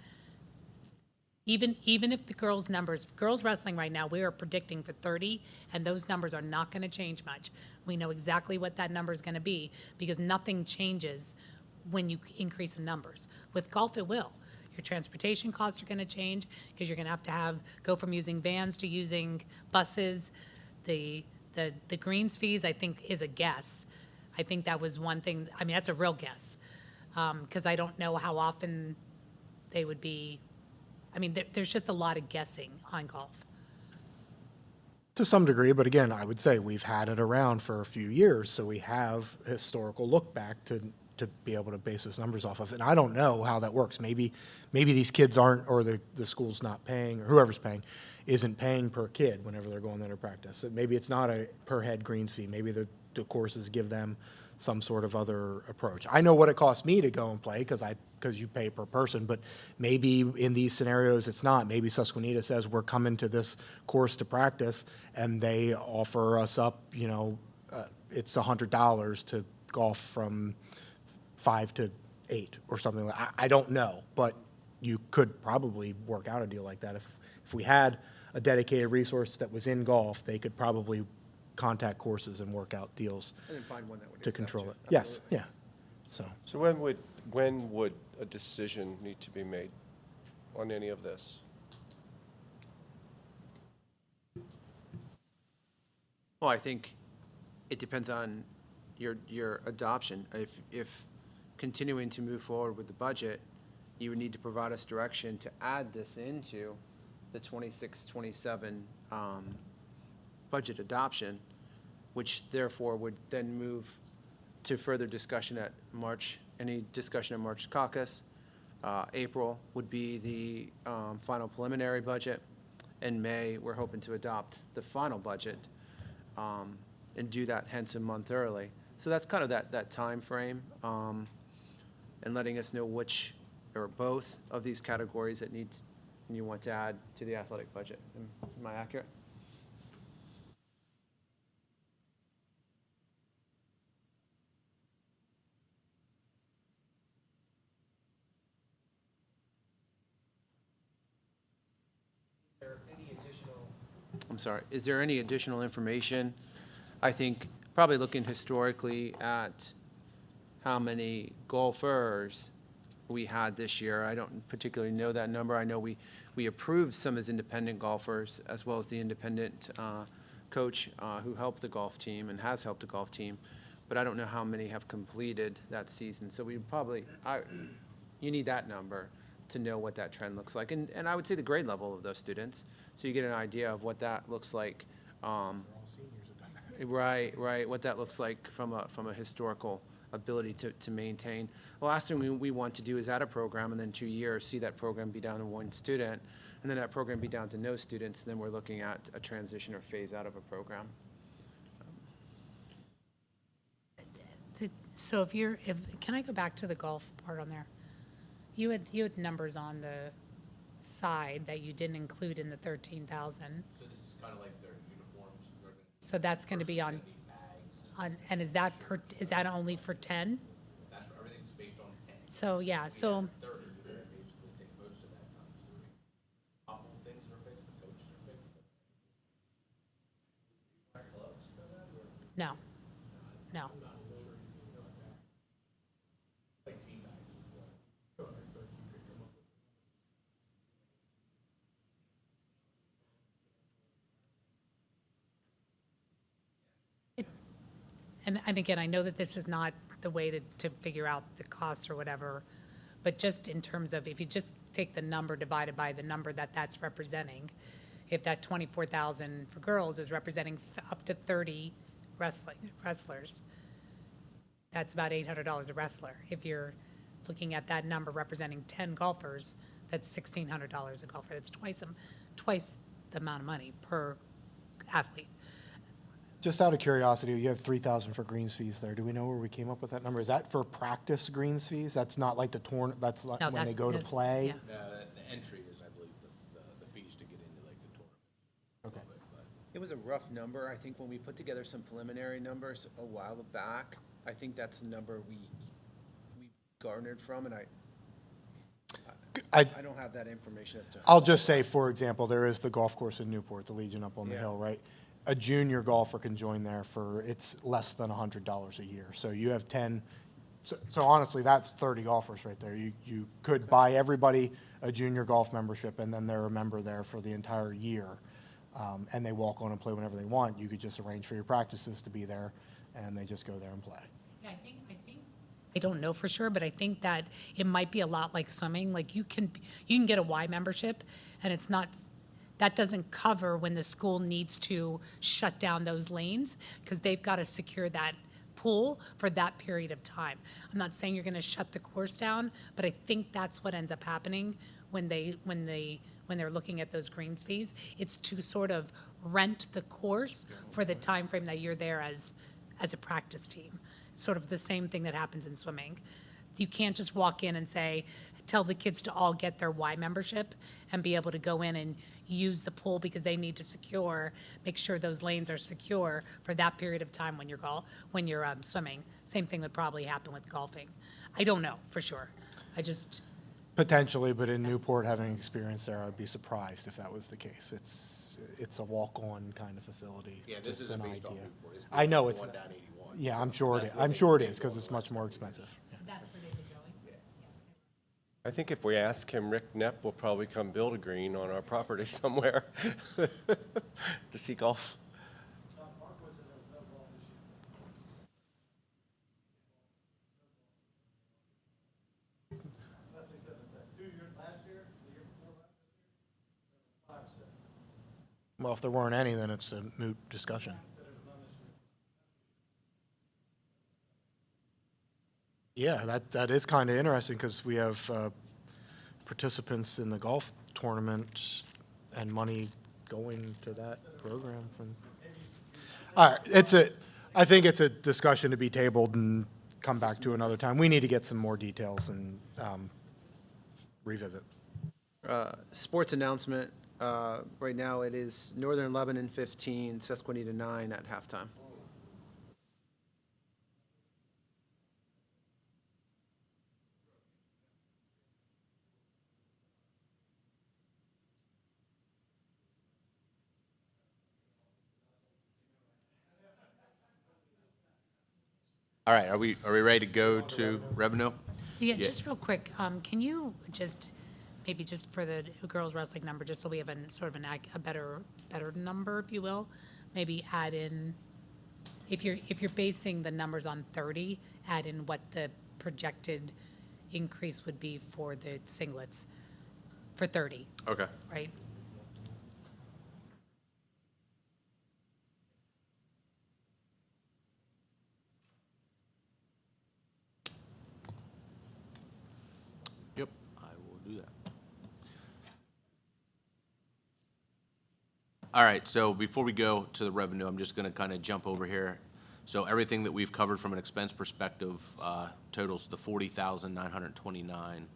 Even if the girls' numbers, girls wrestling right now, we are predicting for 30, and those numbers are not going to change much. We know exactly what that number is going to be because nothing changes when you increase in numbers. With golf, it will. Your transportation costs are going to change because you're going to have go from using vans to using buses. The greens fees, I think, is a guess. I think that was one thing. I mean, that's a real guess because I don't know how often they would be. I mean, there's just a lot of guessing on golf. To some degree, but again, I would say we've had it around for a few years, so we have historical look back to be able to base those numbers off of. And I don't know how that works. Maybe these kids aren't, or the school's not paying, or whoever's paying, isn't paying per kid whenever they're going there to practice. So maybe it's not a per head greens fee. Maybe the courses give them some sort of other approach. I know what it costs me to go and play because you pay per person, but maybe in these scenarios it's not. Maybe Susquenita says we're coming to this course to practice and they offer us up, it's $100 to golf from 5 to 8 or something like I don't know, but you could probably work out a deal like that. If we had a dedicated resource that was in golf, they could probably contact courses and work out deals And then find one that would to accept control you. it. Yes, Absolutely. yeah. So, So when would a decision need to be made on any of this? Well, I think it depends on your adoption. If continuing to move forward with the budget, you would need to provide us direction to add this into the 26-27 budget adoption, which therefore would then move to further discussion at March, any discussion at March caucus. April would be the final preliminary budget. In May, we're hoping to adopt the final budget and do that hence a month early. So that's kind of that time frame, and letting us know which or both of these categories that you want to add to the athletic budget. Am I accurate? I'm sorry, is there any additional information? I think probably looking historically at how many golfers we had this year. I don't particularly know that number. I know we approved some as independent golfers, as well as the independent coach who helped the golf team and has helped the golf team, but I don't know how many have completed that season. So we probably, you need that number to know what that trend looks like. And I would say the grade level of those students, so you get an idea of what that looks like. Right, what that looks like from a historical ability to maintain. The last thing we want to do is add a program and then 2 years see that program be down to 1 student and then that program be down to no students, and then we're looking at a transition or phase out of a program. So can I go back to the golf part on there? You had numbers on the side that you didn't include in the 13,000. So this is kind of like their uniforms. So that's going to be on, and is that only for 10? That's everything's based on 10. So, yeah, so, 30, you're gonna basically take most of that times 3. Couple things are fixed, the coaches are fixed. no, no. And again, I know that this is not the way to figure out the costs or whatever, but just in terms of, if you just take the number divided by the number that's representing, if that 24,000 for girls is representing up to 30 wrestlers, that's about $800 a wrestler. If you're looking at that number representing 10 golfers, that's $1,600 a golfer. That's twice the amount of money per athlete. Just out of curiosity, you have 3,000 for greens fees there. Do we know where we came up with that number? Is that for practice greens fees? That's not like the that's like No, when that- they go to that- play? yeah. The entry is, I believe, the fees to get into like the tournament. Okay. It was a rough number. I think when we put together some preliminary numbers a while back, I think that's the number we garnered from, and I don't have that information as to. I'll just say, for example, there is the golf course in Newport, the Legion up on the Yeah. hill, right? A junior golfer can join there for, it's less than $100 a year. So you have 10, so honestly, that's 30 golfers right there. You could buy everybody a junior golf membership, and then they're a member there for the entire year. And they walk on and play whenever they want. You could just arrange for your practices to be there, and they just go there and play. Yeah, I don't know for sure, but I think that it might be a lot like swimming. Like you can get a Y membership, and it's not, that doesn't cover when the school needs to shut down those lanes, because they've got to secure that pool for that period of time. I'm not saying you're going to shut the course down, but I think that's what ends up happening when they're looking at those greens fees. It's to sort of rent the course for the time frame that you're there as a practice team. Sort of the same thing that happens in swimming. You can't just walk in and say, tell the kids to all get their Y membership and be able to go in and use the pool, because they need to make sure those lanes are secure for that period of time when you're swimming. Same thing would probably happen with golfing. I don't know for sure. Potentially, but in Newport, having experience there, I'd be surprised if that was the case. It's a walk-on kind of facility. Yeah, this just isn't an based off idea. Newport. It's I based know off it's, the one down 81. yeah, I'm So sure it that's is. where I'm they- sure it they is, because go it's the much rest more of the year. expensive. Yeah. That's where they've been going. I think if we ask him, Rick Knepp will probably come build a green on our property somewhere to see golf. Tom Marquis has no golf issue. Leslie said that 2 years, last year, the year before last, there was 5 sets. Well, if there weren't any, then it's a moot discussion. Said it was none this year. Yeah, that is kind of interesting, because we have participants in the golf tournament and money going to that program from. All right, I think it's a discussion to be tabled and come back to another time. We need to get some more details and revisit. Sports announcement, right now it is Northern Lebanon 15, Susquenita 9 at halftime. All right, are we ready to go to revenue? Yeah, Yeah. just real quick, can you just, maybe just for the girls wrestling number, just so we have sort of a better number, if you will, maybe add in, if you're basing the numbers on 30, add in what the projected increase would be for the singlets for 30, Okay. right? Yep, I will do that. All right, so before we go to the revenue, I'm just going to kind of jump over here. So everything that we've covered from an expense perspective totals the 40,929.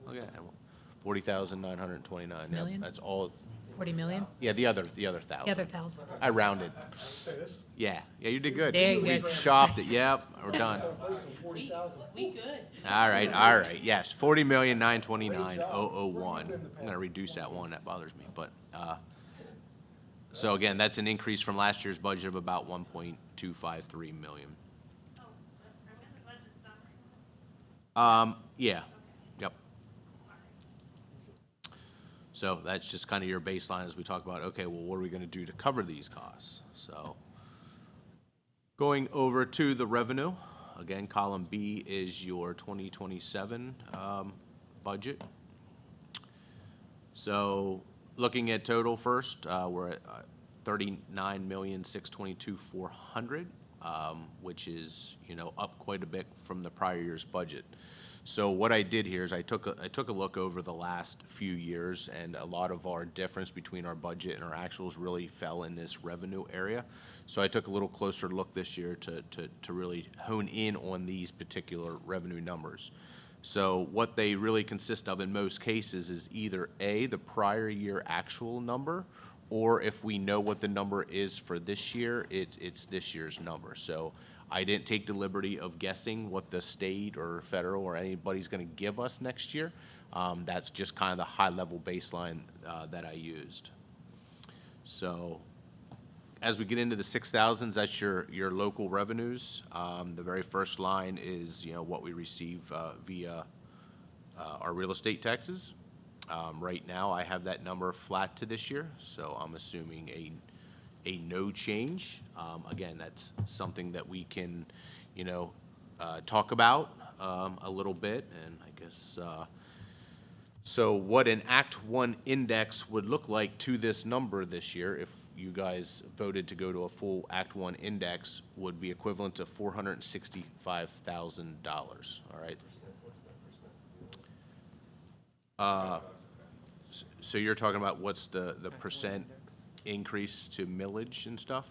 Okay, 40,929. Yep, Million? that's all. 40 million? Yeah, the other 1,000. The other 1,000. I rounded. Yeah, you did good. Yeah, We good. chopped it. Yep, we're done. We good. All right, yes, 40,929,001. I'm gonna reduce that one, that bothers me, but, so again, that's an increase from last year's budget of about 1.253 million. Yeah, yep. So that's just kind of your baseline as we talk about, okay, well, what are we gonna do to cover these costs? So, going over to the revenue, again, column B is your 2027 budget. So, looking at total first, we're at 39,622,400. which is, you know, up quite a bit from the prior year's budget. So what I did here is I took a look over the last few years, and a lot of our difference between our budget and our actuals really fell in this revenue area. So I took a little closer look this year to really hone in on these particular revenue numbers. So what they really consist of in most cases is either A, the prior year actual number, or if we know what the number is for this year, it's this year's number. So I didn't take the liberty of guessing what the state or federal or anybody's gonna give us next year. That's just kind of the high-level baseline that I used. So as we get into the 6,000s, that's your local revenues. The very first line is, you know, what we receive via our real estate taxes. Right now, I have that number flat to this year, so I'm assuming a no change. Again, that's something that we can, you know, talk about a little bit, and I guess, so what an Act 1 index would look like to this number this year, if you guys voted to go to a full Act 1 index, would be equivalent to $465,000, all right? So you're talking about what's the percent increase to millage and stuff?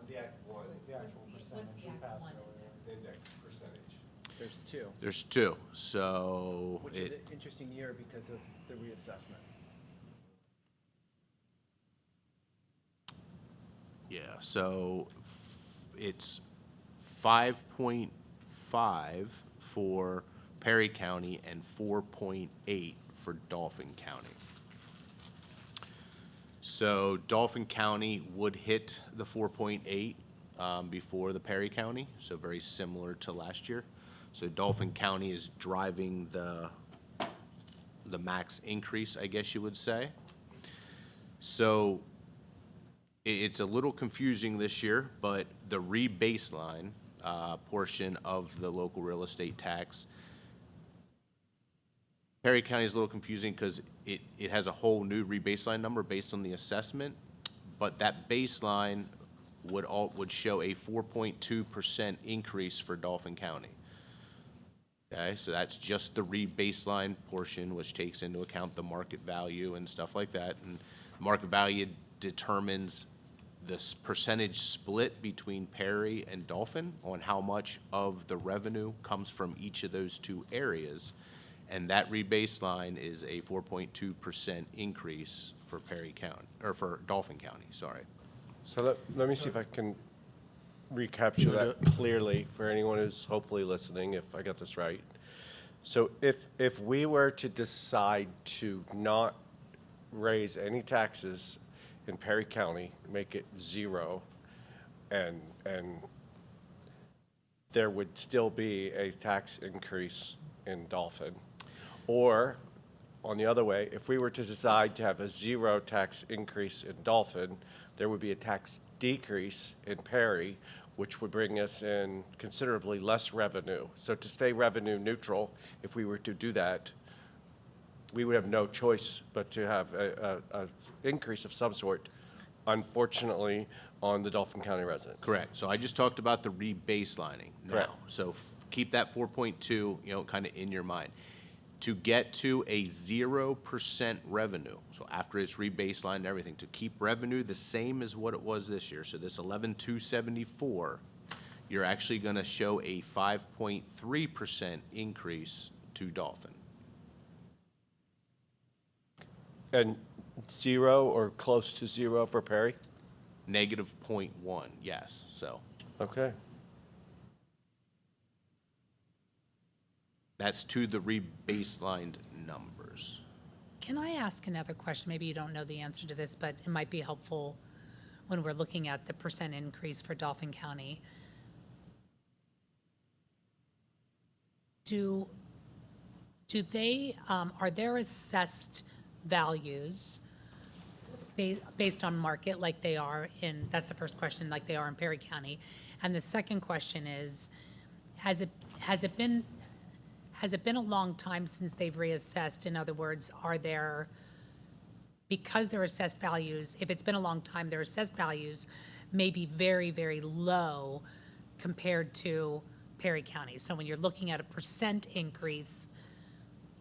The Act 1 The actual percentage we passed earlier. index percentage. There's two, There's two, so which is an it, interesting year because of the reassessment. yeah, so it's 5.5 for Perry County and 4.8 for Dauphin County. So Dauphin County would hit the 4.8 before the Perry County, so very similar to last year. So Dauphin County is driving the max increase, I guess you would say. So it's a little confusing this year, but the re-baseline portion of the local real estate tax, Perry County is a little confusing because it has a whole new re-baseline number based on the assessment, but that baseline would show a 4.2% increase for Dauphin County. Okay, so that's just the re-baseline portion, which takes into account the market value and stuff like that. And market value determines this percentage split between Perry and Dauphin on how much of the revenue comes from each of those two areas. And that re-baseline is a 4.2% increase for Perry County, or for Dauphin County, sorry. So let me see if I can recapture that clearly for anyone who's hopefully listening, if I got this right. So if we were to decide to not raise any taxes in Perry County, make it zero, and there would still be a tax increase in Dauphin. Or, on the other way, if we were to decide to have a zero tax increase in Dauphin, there would be a tax decrease in Perry, which would bring us in considerably less revenue. So to stay revenue neutral, if we were to do that, we would have no choice but to have a increase of some sort, unfortunately, on the Dauphin County residents. Correct. So I just talked about the re-baselining Correct. now. So keep that 4.2, you know, kind of in your mind. To get to a 0% revenue, so after it's re-baselined and everything, to keep revenue the same as what it was this year, so this 11,274, you're actually going to show a 5.3% increase to Dauphin. And zero or close to zero for Perry? Negative 0.1, yes, so. Okay. That's to the re-baselined numbers. Can I ask another question? Maybe you don't know the answer to this, but it might be helpful when we're looking at the percent increase for Dauphin County. Do they, are there assessed values based on market like they are in, that's the first question, like they are in Perry County? And the second question is, has it been a long time since they've reassessed? In other words, are there, because their assessed values, if it's been a long time, their assessed values may be very, very low compared to Perry County. So when you're looking at a percent increase,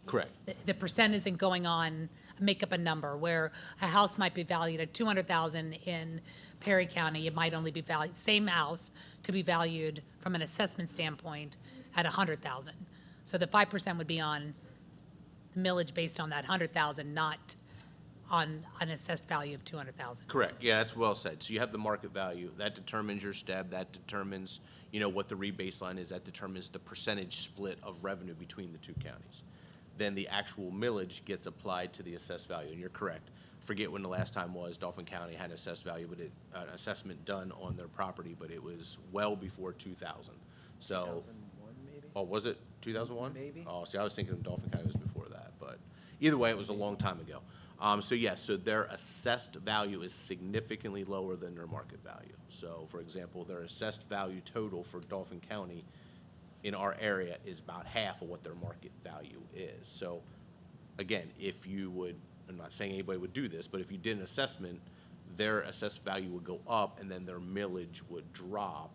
Correct. the percent isn't going on, make up a number, where a house might be valued at 200,000 in Perry County, it might only be valued, same house could be valued from an assessment standpoint at 100,000. So the 5% would be on the millage based on that 100,000, not on an assessed value of 200,000. Correct, yeah, that's well said. So you have the market value, that determines your step, that determines, what the rebaseline is, that determines the percentage split of revenue between the two counties. Then the actual millage gets applied to the assessed value, and you're correct. Forget when the last time was, Dauphin County had assessed value, but an assessment done on their property, but it was well before 2000. So. 2001 maybe? Oh, was it 2001? Maybe. Oh, see, I was thinking Dauphin County was before that, but either way, it was a long time ago. So yes, so their assessed value is significantly lower than their market value. So, for example, their assessed value total for Dauphin County in our area is about half of what their market value is. So, again, if you would, I'm not saying anybody would do this, but if you did an assessment, their assessed value would go up and then their millage would drop.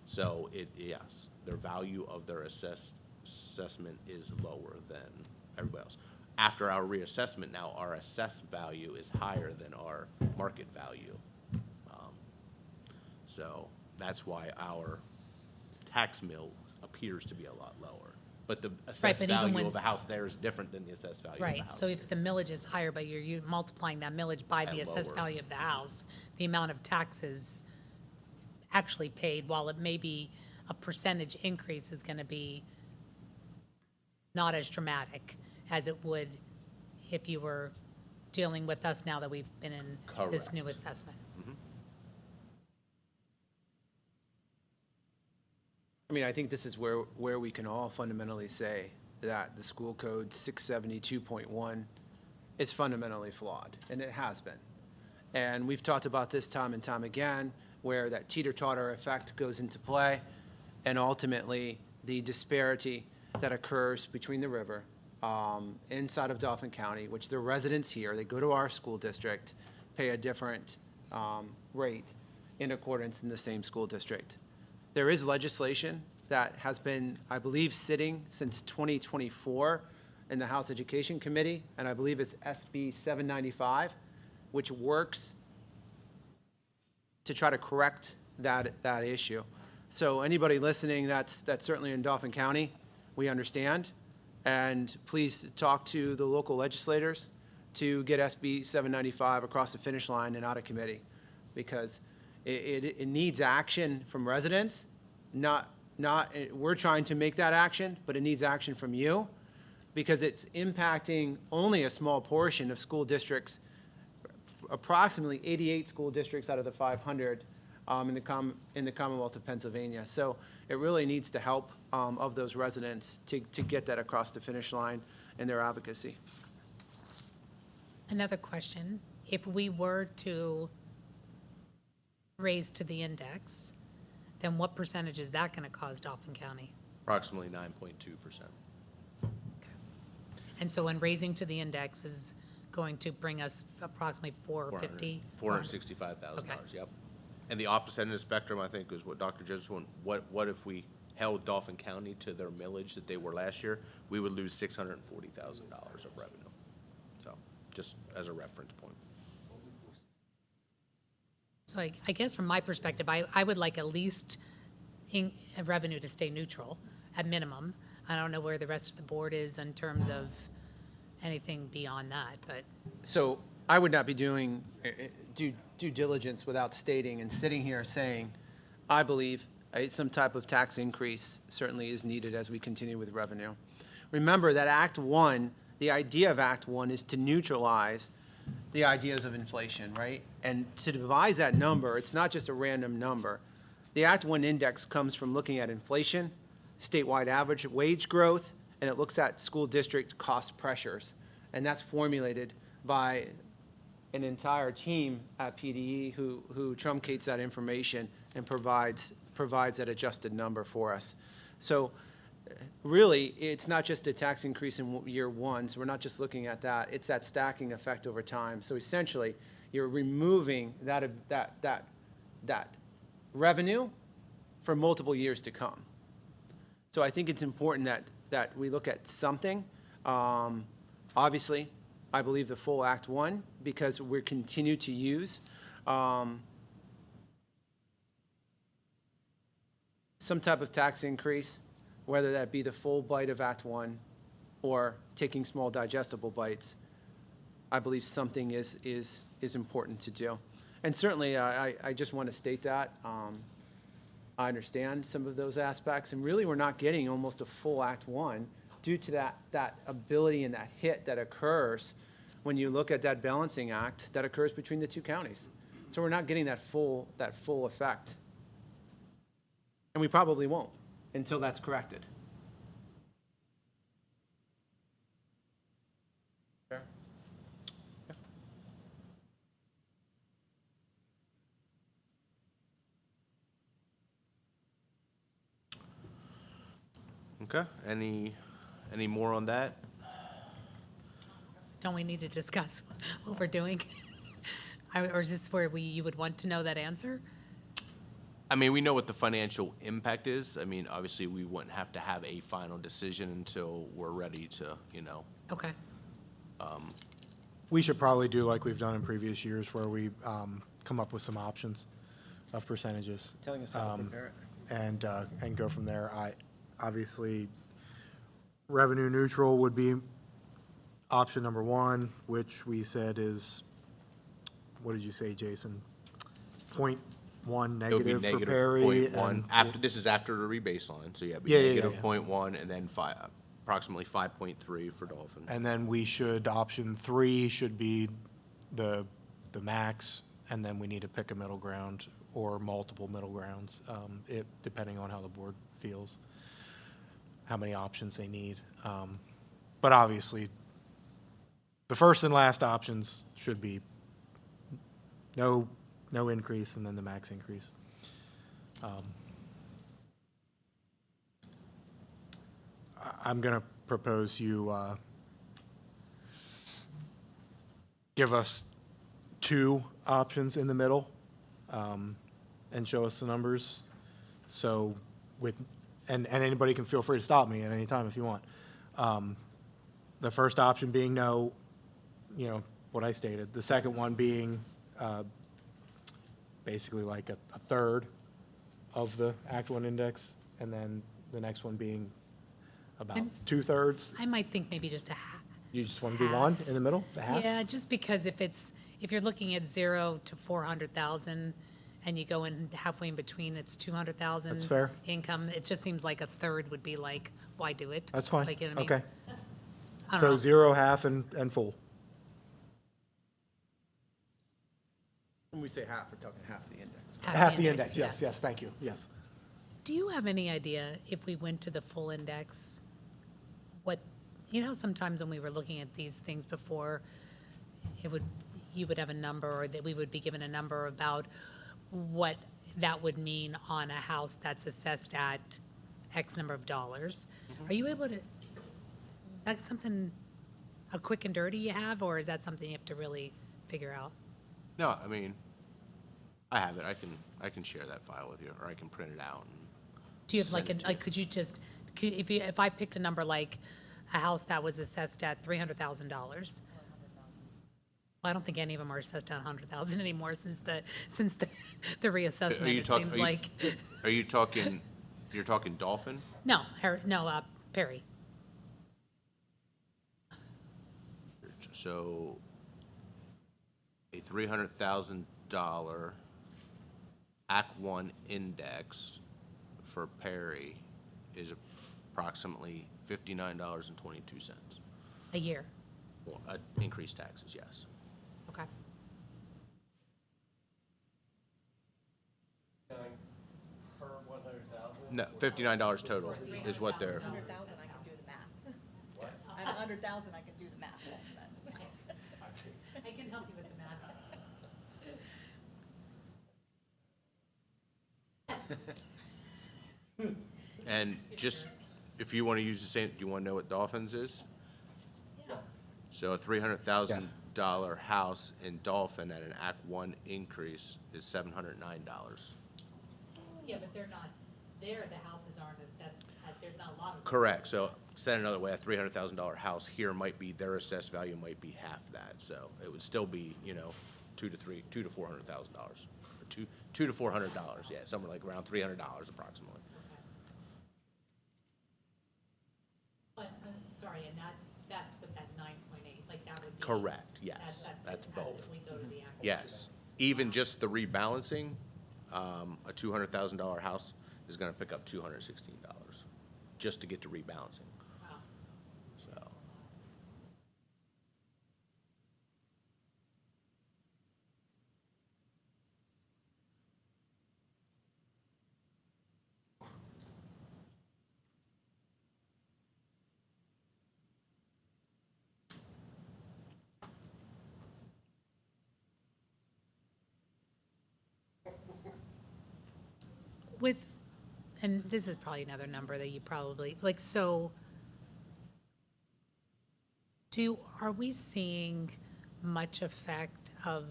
So yes, their value of their assessment is lower than everybody else. After our reassessment, now our assessed value is higher than our market value. So that's why our tax mill appears to be a lot lower. But the assessed but even value when- of a house there is different than the assessed value of a Right, house. so if the millage is higher, but you're multiplying that millage by the At assessed lower. value of the house, the amount of taxes actually paid, while it may be a percentage increase, is gonna be not as dramatic as it would if you were dealing with us now that we've been in this new Correct. assessment. I mean, I think this is where we can all fundamentally say that the school code 672.1 is fundamentally flawed, and it has been. And we've talked about this time and time again, where that teeter-totter effect goes into play, and ultimately, the disparity that occurs between the river, inside of Dauphin County, which the residents here, they go to our school district, pay a different rate in accordance in the same school district. There is legislation that has been, I believe, sitting since 2024 in the House Education Committee, and I believe it's SB 795, which works to try to correct that issue. So anybody listening that's certainly in Dauphin County, we understand. And please talk to the local legislators to get SB 795 across the finish line and out of committee, because it needs action from residents, we're trying to make that action, but it needs action from you, because it's impacting only a small portion of school districts, approximately 88 school districts out of the 500 in the Commonwealth of Pennsylvania. So it really needs the help of those residents to get that across the finish line in their advocacy. Another question, if we were to raise to the index, then what percentage is that gonna cause Dauphin County? Approximately 9.2%. And so when raising to the index is going to bring us approximately 450? $465,000, Okay. yep. And the opposite end of the spectrum, I think, is what Dr. Joseph went, what if we held Dauphin County to their millage that they were last year? We would lose $640,000 of revenue. So, just as a reference point. So I guess from my perspective, I would like at least revenue to stay neutral at minimum. I don't know where the rest of the board is in terms of anything beyond that, but So I would not be doing due diligence without stating and sitting here saying, I believe some type of tax increase certainly is needed as we continue with revenue. Remember that Act 1, the idea of Act 1 is to neutralize the ideas of inflation, right? And to devise that number, it's not just a random number. The Act 1 index comes from looking at inflation, statewide average wage growth, and it looks at school district cost pressures. And that's formulated by an entire team at PDE who truncates that information and provides that adjusted number for us. So really, it's not just a tax increase in year one, so we're not just looking at that, it's that stacking effect over time. So essentially, you're removing that revenue for multiple years to come. So I think it's important that we look at something. Obviously, I believe the full Act One, because we continue to use some type of tax increase, whether that be the full bite of Act One or taking small digestible bites. I believe something is important to do. And certainly, I just want to state that. I understand some of those aspects, and really, we're not getting almost a full Act One due to that ability and that hit that occurs when you look at that balancing act that occurs between the two counties. So we're not getting that full effect. And we probably won't until that's corrected. Fair? Okay, any more on that? Don't we need to discuss what we're doing? Or is this where you would want to know that answer? I mean, we know what the financial impact is. I mean, obviously, we wouldn't have to have a final decision until we're ready to, Okay. We should probably do like we've done in previous years where we come up with some options of percentages. Telling us how to prepare it. And go from there. Obviously, revenue neutral would be option number one, which we said is, what did you say, Jason? 0.1 It would be negative for negative Perry. 0.1, and after, this is after the rebaseline, so yeah, it'd be Yeah, yeah, yeah, negative yeah. 0.1 and then approximately 5.3 for Dolphin. And then we should, option three should be the max, and then we need to pick a middle ground or multiple middle grounds, depending on how the board feels, how many options they need. But obviously, the first and last options should be no increase and then the max increase. I'm going to propose you give us two options in the middle and show us the numbers. So and anybody can feel free to stop me at any time if you want. The first option being no, what I stated. The second one being basically like a third of the Act One index, and then the next one being about two-thirds. I might think maybe just a half. You just want to do one in the middle, the half? Yeah, just because if you're looking at 0 to 400,000 and you go in halfway in between, it's 200,000. That's fair. Income, it just seems like a third would be like, why do it? That's fine. Like, you know what I mean? Okay. I don't So know. 0, half, and full. When we say half, we're talking half the index. Half the index, yeah. yes, thank you, yes. Do you have any idea if we went to the full index, sometimes when we were looking at these things before, you would have a number, or that we would be given a number about what that would mean on a house that's assessed at X number of dollars. Are you able to, is that something, a quick and dirty you have, or is that something you have to really figure out? No, I mean, I have it. I can share that file with you, or I can print it out. Do you have Send it to you. could you just, if I picked a number like a house that was assessed at $300,000? Well, I don't think any of them are assessed at 100,000 anymore since the reassessment, it seems like. Are you you're talking Dolphin? No, Perry. So a $300,000 Act One index for Perry is approximately $59.22. A year, Well, increased taxes, yes. okay. Per 100,000? No, $59 total is what they're, 100,000, I can do the math. What? At 100,000, I can do the math on that. I can help you with the math. and just, if you want to use the same, do you want to know what Dolphins is? So a $300,000 house in Dolphin at an Act One increase is $709. Yeah, but they're not, there, the houses aren't assessed, there's not a lot of. Correct, so said another way, a $300,000 house here might be, their assessed value might be half that, so it would still be, you know, $200,000 to $400,000. Or $200 to $400, yeah, somewhere like around $300 approximately. But, sorry, and that's with that 9.8, like that would be. Correct, yes, that's both. If we go to the actual. Yes, even just the rebalancing, a $200,000 house is gonna pick up $216, just to get to rebalancing, Wow. so. With, and this is probably another number that you probably, like, so are we seeing much effect of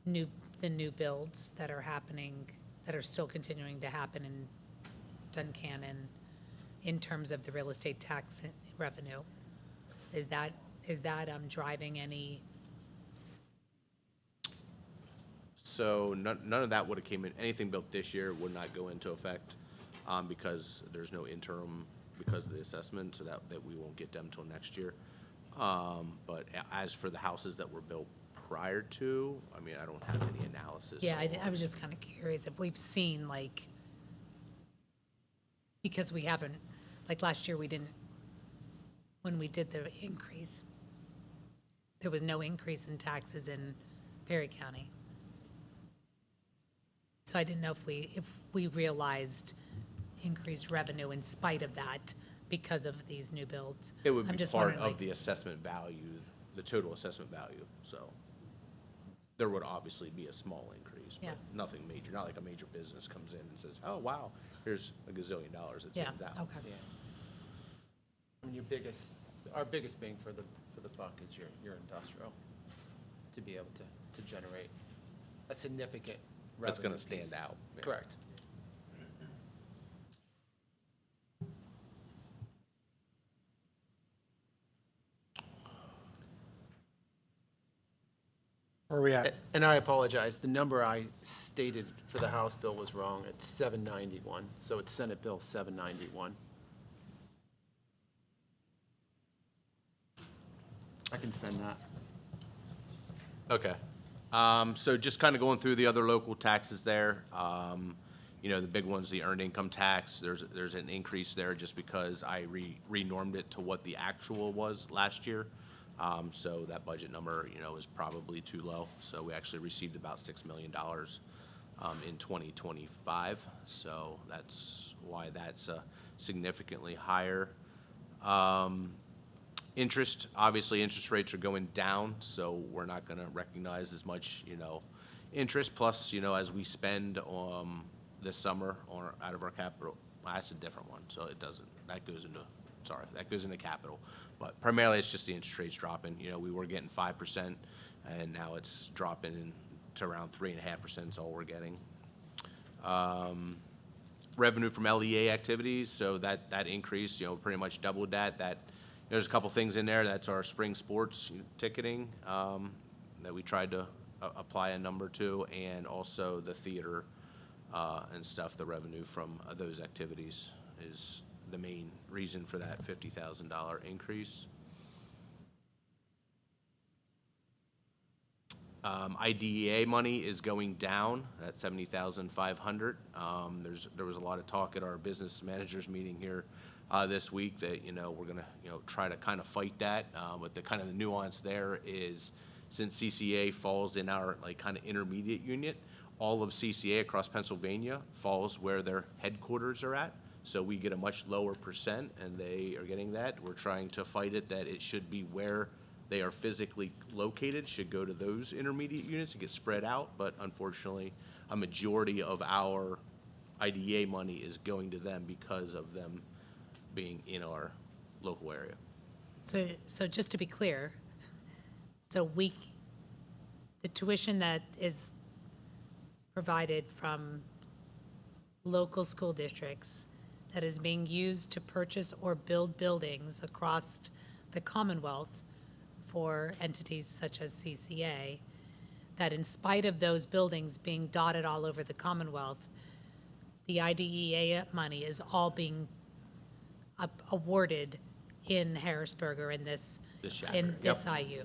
the new builds that are happening, that are still continuing to happen in Duncan in terms of the real estate tax revenue? Is that driving any? So none of that would have came in, anything built this year would not go into effect, because there's no interim, because of the assessment, so that we won't get them till next year. But as for the houses that were built prior to, I mean, I don't have any analysis. Yeah, I on- was just kind of curious if we've seen, like, because we haven't, like, last year we didn't, when we did the increase, there was no increase in taxes in Perry County. So I didn't know if we realized increased revenue in spite of that because of these new builds. It would I'm be just part wondering, of like, the assessment value, the total assessment value, so there would obviously be a small increase, Yeah. but nothing major, not like a major business comes in and says, oh, wow, here's $1 gazillion it Yeah, sends out. okay. Yeah. I mean, our biggest bang for the buck is your industrial, to be able to generate a significant revenue That's gonna piece. stand out. Yeah. Correct. Where are we at? And I apologize, the number I stated for the House bill was wrong. It's 791, so it's Senate Bill 791. I can send that. Okay. So just kind of going through the other local taxes there. You know, the big one's the earned income tax. There's an increase there just because I renormed it to what the actual was last year. So that budget number, you know, is probably too low. So we actually received about $6 million in 2025. So that's why that's significantly higher. Interest, obviously, interest rates are going down, so we're not going to recognize as much, you know, interest. Plus, you know, as we spend this summer or out of our capital, well, that's a different one, so it doesn't. That goes into capital. But primarily, it's just the interest rates dropping. You know, we were getting 5%, and now it's dropping to around 3.5% is all we're getting. Revenue from LEA activities, so that increase, you know, pretty much doubled that. There's a couple things in there. That's our spring sports ticketing that we tried to apply a number to, and also the theater and stuff. The revenue from those activities is the main reason for that $50,000 increase. IDEA money is going down. That's $70,500. There was a lot of talk at our business managers meeting here this week that, you know, we're gonna, you know, try to kind of fight that. But the kind of the nuance there is, since CCA falls in our like kind of intermediate unit, all of CCA across Pennsylvania falls where their headquarters are at. So we get a much lower percent, and they are getting that. We're trying to fight it, that it should be where they are physically located, should go to those intermediate units and get spread out. But unfortunately, a majority of our IDEA money is going to them because of them being in our local area. So just to be clear, so the tuition that is provided from local school districts that is being used to purchase or build buildings across the Commonwealth for entities such as CCA, that in spite of those buildings being dotted all over the Commonwealth, the IDEA money is all being awarded in Harrisburg or in this, This chapter, in this yep. IU.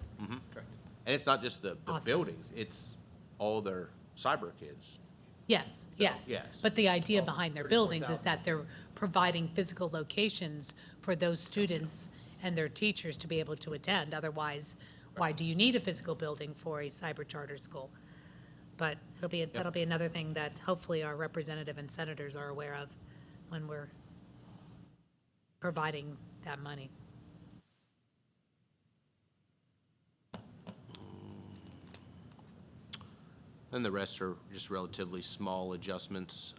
Correct. And it's not just the Awesome. buildings, it's all their cyber kids. Yes, yes. yes. But the idea behind their buildings is that they're providing physical locations for those students and their teachers to be able to attend. Otherwise, why do you need a physical building for a cyber charter school? But that'll be another thing that hopefully our representative and senators are aware of when we're providing that money. And the rest are just relatively small adjustments.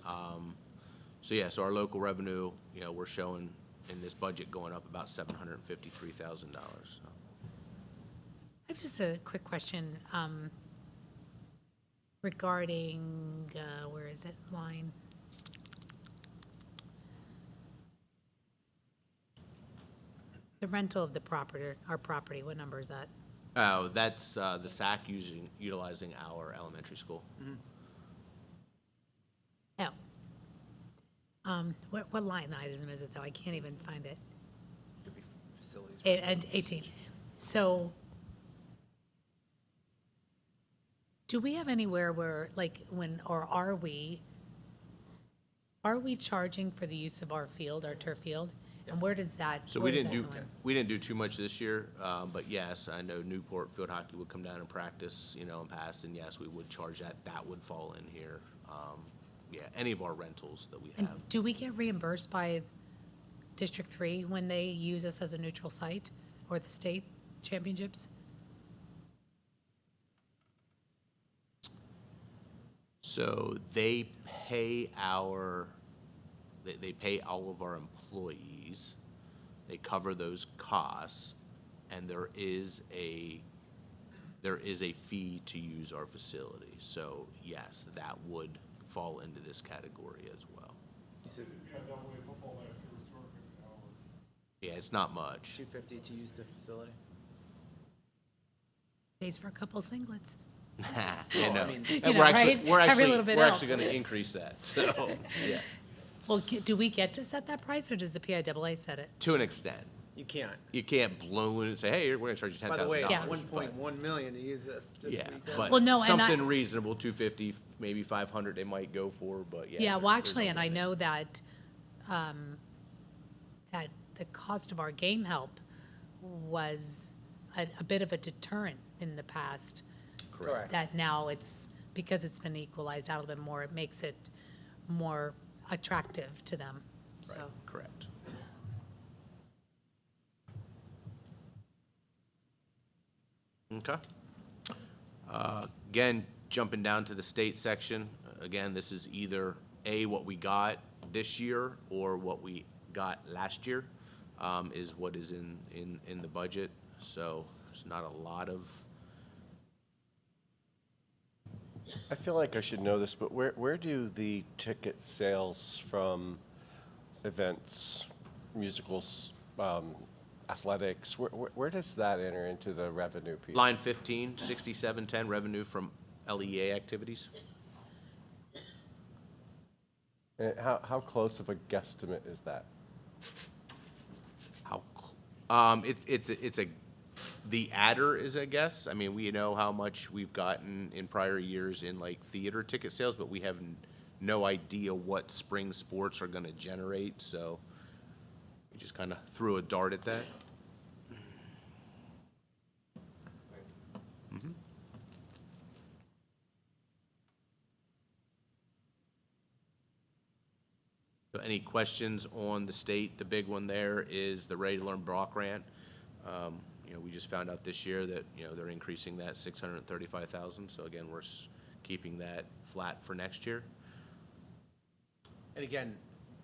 So yeah, so our local revenue, you know, we're showing in this budget going up about $753,000. So. I have just a quick question regarding, where is it, line? The rental of the property, our property, what number is that? Oh, that's the SAC utilizing our elementary school. Oh. What line item is it, though? I can't even find it. Could be facilities. And 18. So, do we have anywhere where, like, or are we charging for the use of our field, our turf field? And where does that, So where we does didn't that do, go in? we didn't do too much this year, but yes, I know Newport Field Hockey would come down and practice, you know, in past, and yes, we would charge that. That would fall in here. Yeah, any of our rentals that we And have. do we get reimbursed by District 3 when they use us as a neutral site, or the state championships? So they pay they pay all of our employees. They cover those costs, and there is a fee to use our facility. So yes, that would fall into this category as well. Yeah, double A football last year was $250. Yeah, it's not much. 250 to use the facility. Pays for a couple singlets. You know, mean- and You know, right? Every we're little bit actually helps. going to increase that. So yeah, Well, do we get to set that price, or does the PIAA set it? to an extent, You can't. you can't blow in and say, "Hey, we're going to charge you $10,000." By the way, it's Yeah. 1.1 million to use this. Just Yeah, so you know. but Well, no, and I- something reasonable, 250, maybe 500, they might go for, but yeah. Yeah, there- well, there's actually, a and I limit. know that, that the cost of our game help was a bit of a deterrent in the past. Correct. That now it's, because it's been equalized out a little bit more, it makes it more attractive to them, so. Correct. Okay. Again, jumping down to the state section, again, this is either A, what we got this year, or what we got last year, is what is in the budget. So there's not a lot of, I feel like I should know this, but where do the ticket sales from events, musicals, athletics, where does that enter into the revenue piece? line 15, 6710, revenue from LEA activities. And how close of a guesstimate is that? It's the adder is a guess. I mean, we know how much we've gotten in prior years in like theater ticket sales, but we have no idea what spring sports are gonna generate, so we just kind of threw a dart at that. So any questions on the state? The big one there is the Ready to Learn block grant. You know, we just found out this year that, you know, they're increasing that 635,000. So again, we're keeping that flat for next year. And again,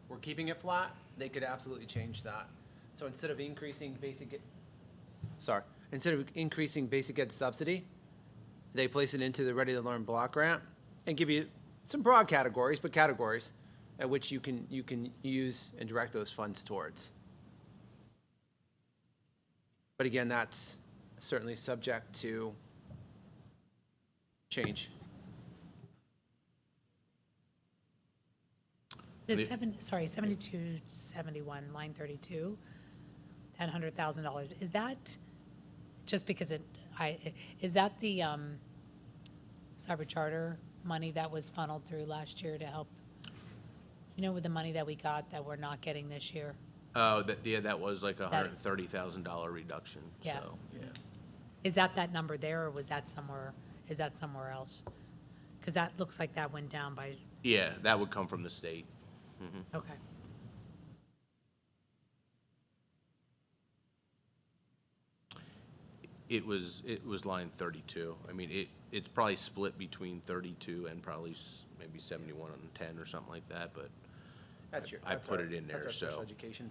we're keeping it flat. They could absolutely change that. So instead of increasing basic ed subsidy, they place it into the Ready to Learn block grant and give you some broad categories, but categories. at which you can use and direct those funds towards. But again, that's certainly subject to change. The The- 7271, line 32, that $100,000, is that, just because is that the cyber charter money that was funneled through last year to help, with the money that we got that we're not getting this year? Oh, that was like a $130,000 reduction, Yeah. so, yeah. Is that number there, or is that somewhere else? Because that looks like that went down by, Yeah, that would come from the state. okay. It was line 32. I mean, it's probably split between 32 and probably maybe 71 on 10 or something like that, but I put it in there, That's our special so. education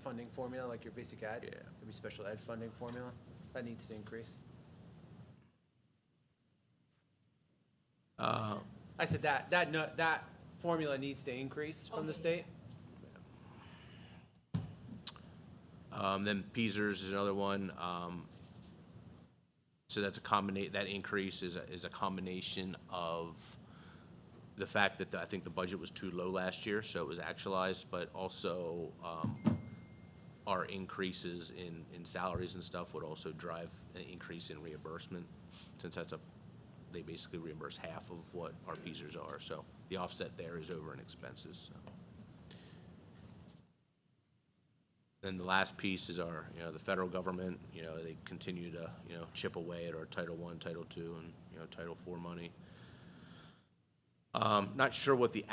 funding formula, like your basic ed. Yeah. Maybe special ed funding formula. That needs to increase. I said that formula needs to increase from the state. Then Peasers is another one. So that's that increase is a combination of the fact that I think the budget was too low last year, so it was actualized, but also our increases in salaries and stuff would also drive an increase in reimbursement, since they basically reimburse half of what our Peasers are, so the offset there is over in expenses, so. Then the last piece is our, the federal government, they continue to, chip away at our Title I, Title II, and, Title IV money. Not sure what the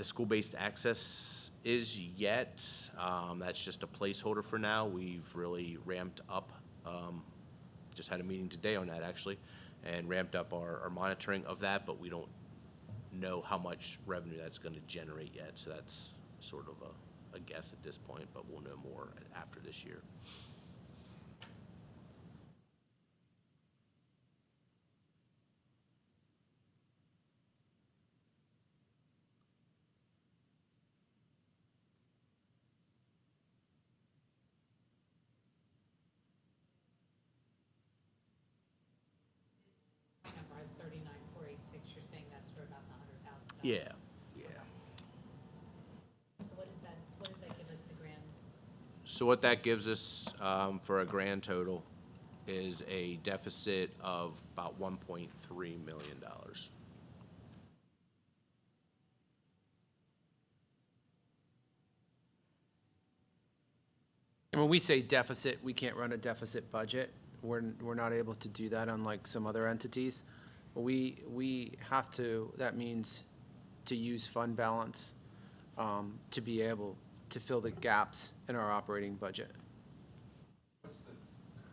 school-based access is yet. That's just a placeholder for now. We've really ramped up, just had a meeting today on that, actually, and ramped up our monitoring of that, but we don't know how much revenue that's going to generate yet, so that's sort of a guess at this point, but we'll know more after this year. My number is 39,486, you're saying that's for about the $100,000? Yeah. So what does that give us, the grand? So what that gives us for a grand total is a deficit of about $1.3 million. And when we say deficit, we can't run a deficit budget. We're not able to do that, unlike some other entities. But we have to, that means to use fund balance to be able to fill the gaps in our operating budget. What's the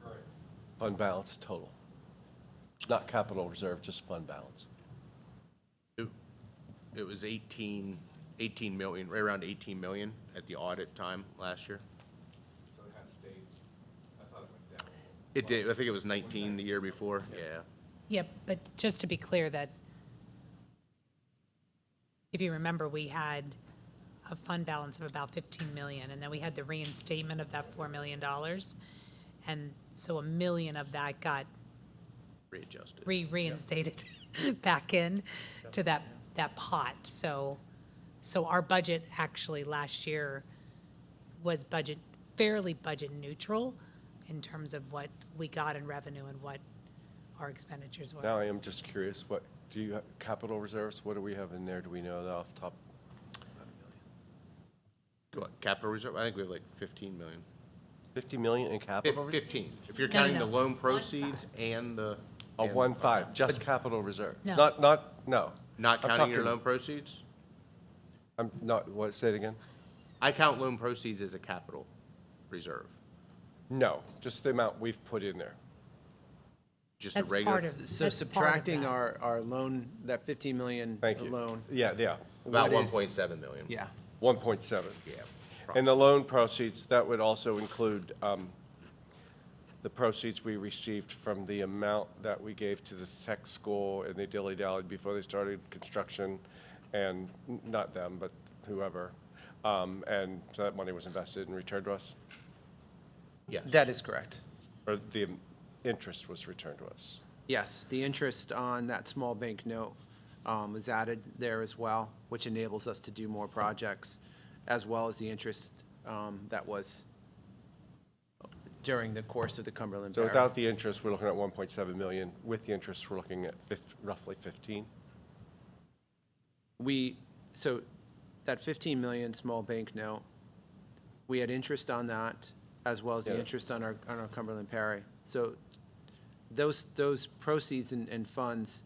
current fund balance total? Not capital reserve, just fund balance. It was 18 million, right around 18 million at the audit time last year. So it has stayed, I thought it went down. It did, I think it was 19 the year before, yeah. Yeah, but just to be clear that, if you remember, we had a fund balance of about 15 million, and then we had the reinstatement of that $4 million. And so $1 million of that got Readjusted. reinstated back in to that pot. So our budget actually last year was fairly budget neutral in terms of what we got in revenue and what our expenditures were. Now I am just curious, what, do you have capital reserves? What do we have in there? Do we know that off the top? What, capital reserve? I think we have like 15 million. 50 million in capital? 15, if you're No, counting no. the loan proceeds and the. Oh, and- 1.5, just capital reserve? No. No. Not I'm counting your talking- loan proceeds? I'm not, what, say it again? I count loan proceeds as a capital reserve, No, just the amount we've put in there. just the That's regular. part of- So That's part of subtracting that. our loan, that 15 million Thank you. loan. Yeah. About what is- 1.7 million. Yeah. 1.7. Yeah. And the loan proceeds, that would also include the proceeds we received from the amount that we gave to the tech school and they dilly-dallied before they started construction, and not them, but whoever, and so that money was invested and returned to us? Yes. That is correct. Or the interest was returned to us? Yes, the interest on that small bank note is added there as well, which enables us to do more projects, as well as the interest that was during the course of the Cumberland So Barrier. without the interest, we're looking at 1.7 million. With the interest, we're looking at roughly 15? So that 15 million small bank note, we had interest on that, as well as the Yeah. interest on our Cumberland Perry. So those proceeds and funds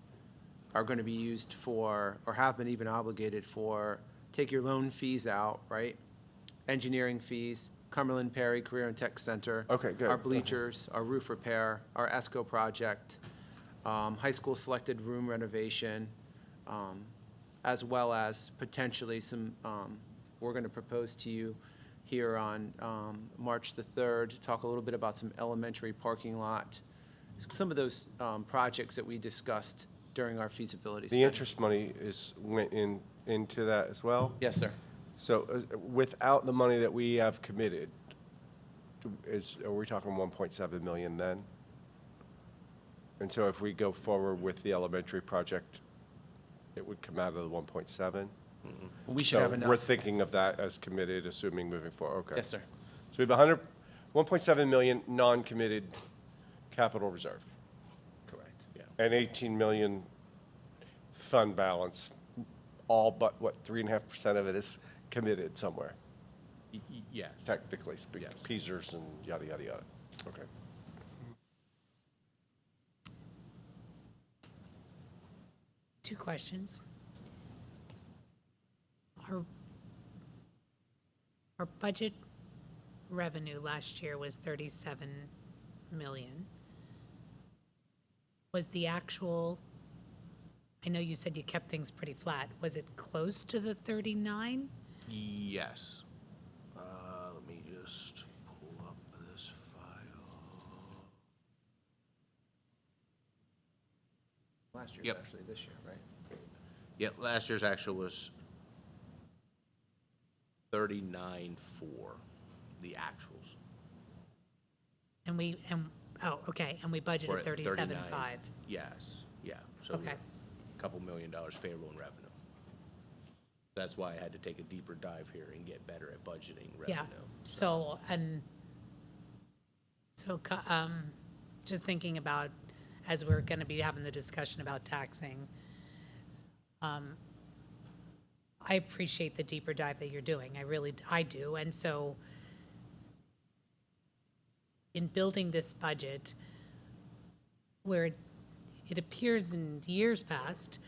are going to be used for, or have been even obligated for, take your loan fees out, right? Engineering fees, Cumberland Perry Career and Tech Center. Okay, good. Our Okay. bleachers, our roof repair, our ESCO project, high school selected room renovation, as well as potentially some, we're going to propose to you here on March the 3rd, to talk a little bit about some elementary parking lot, some of those projects that we discussed during our feasibility study. The interest money went into that as well? Yes, sir. So without the money that we have committed, are we talking 1.7 million then? And so if we go forward with the elementary project, it would come out of the 1.7? We should have So enough. we're thinking of that as committed, assuming moving forward, okay. Yes, sir. So we have 1.7 million non-committed capital reserve, Correct. Yeah. and 18 million fund balance, all but, what, 3.5% of it is committed somewhere, Yes. technically speaking, Yes. Peasers and yada, yada, yada. Okay. Two questions. Our budget revenue last year was 37 million. Was the actual, I know you said you kept things pretty flat, was it close to the 39? Yes. Let me just pull up this file. Last year, Yep. actually, this year, right? Yeah, last year's actual was 39.4, the actuals. And oh, okay, and we We're budgeted at 37.5. Yes, yeah. So Okay. we're a couple $1 million favorable in revenue. That's why I had to take a deeper dive here and get better at budgeting Yeah, revenue. so, just thinking about, as we're gonna be having the discussion about taxing, I appreciate the deeper dive that you're doing, I do, and so in building this budget, where it appears in years past,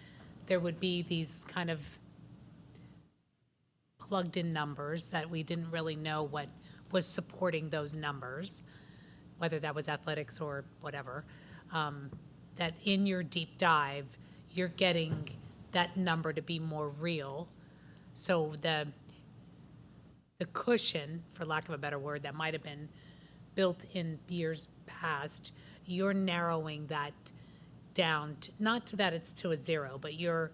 there would be these kind of plugged-in numbers that we didn't really know what was supporting those numbers, whether that was athletics or whatever, that in your deep dive, you're getting that number to be more real. So the cushion, for lack of a better word, that might have been built in years past, you're narrowing that down, not to that it's to a zero, but you're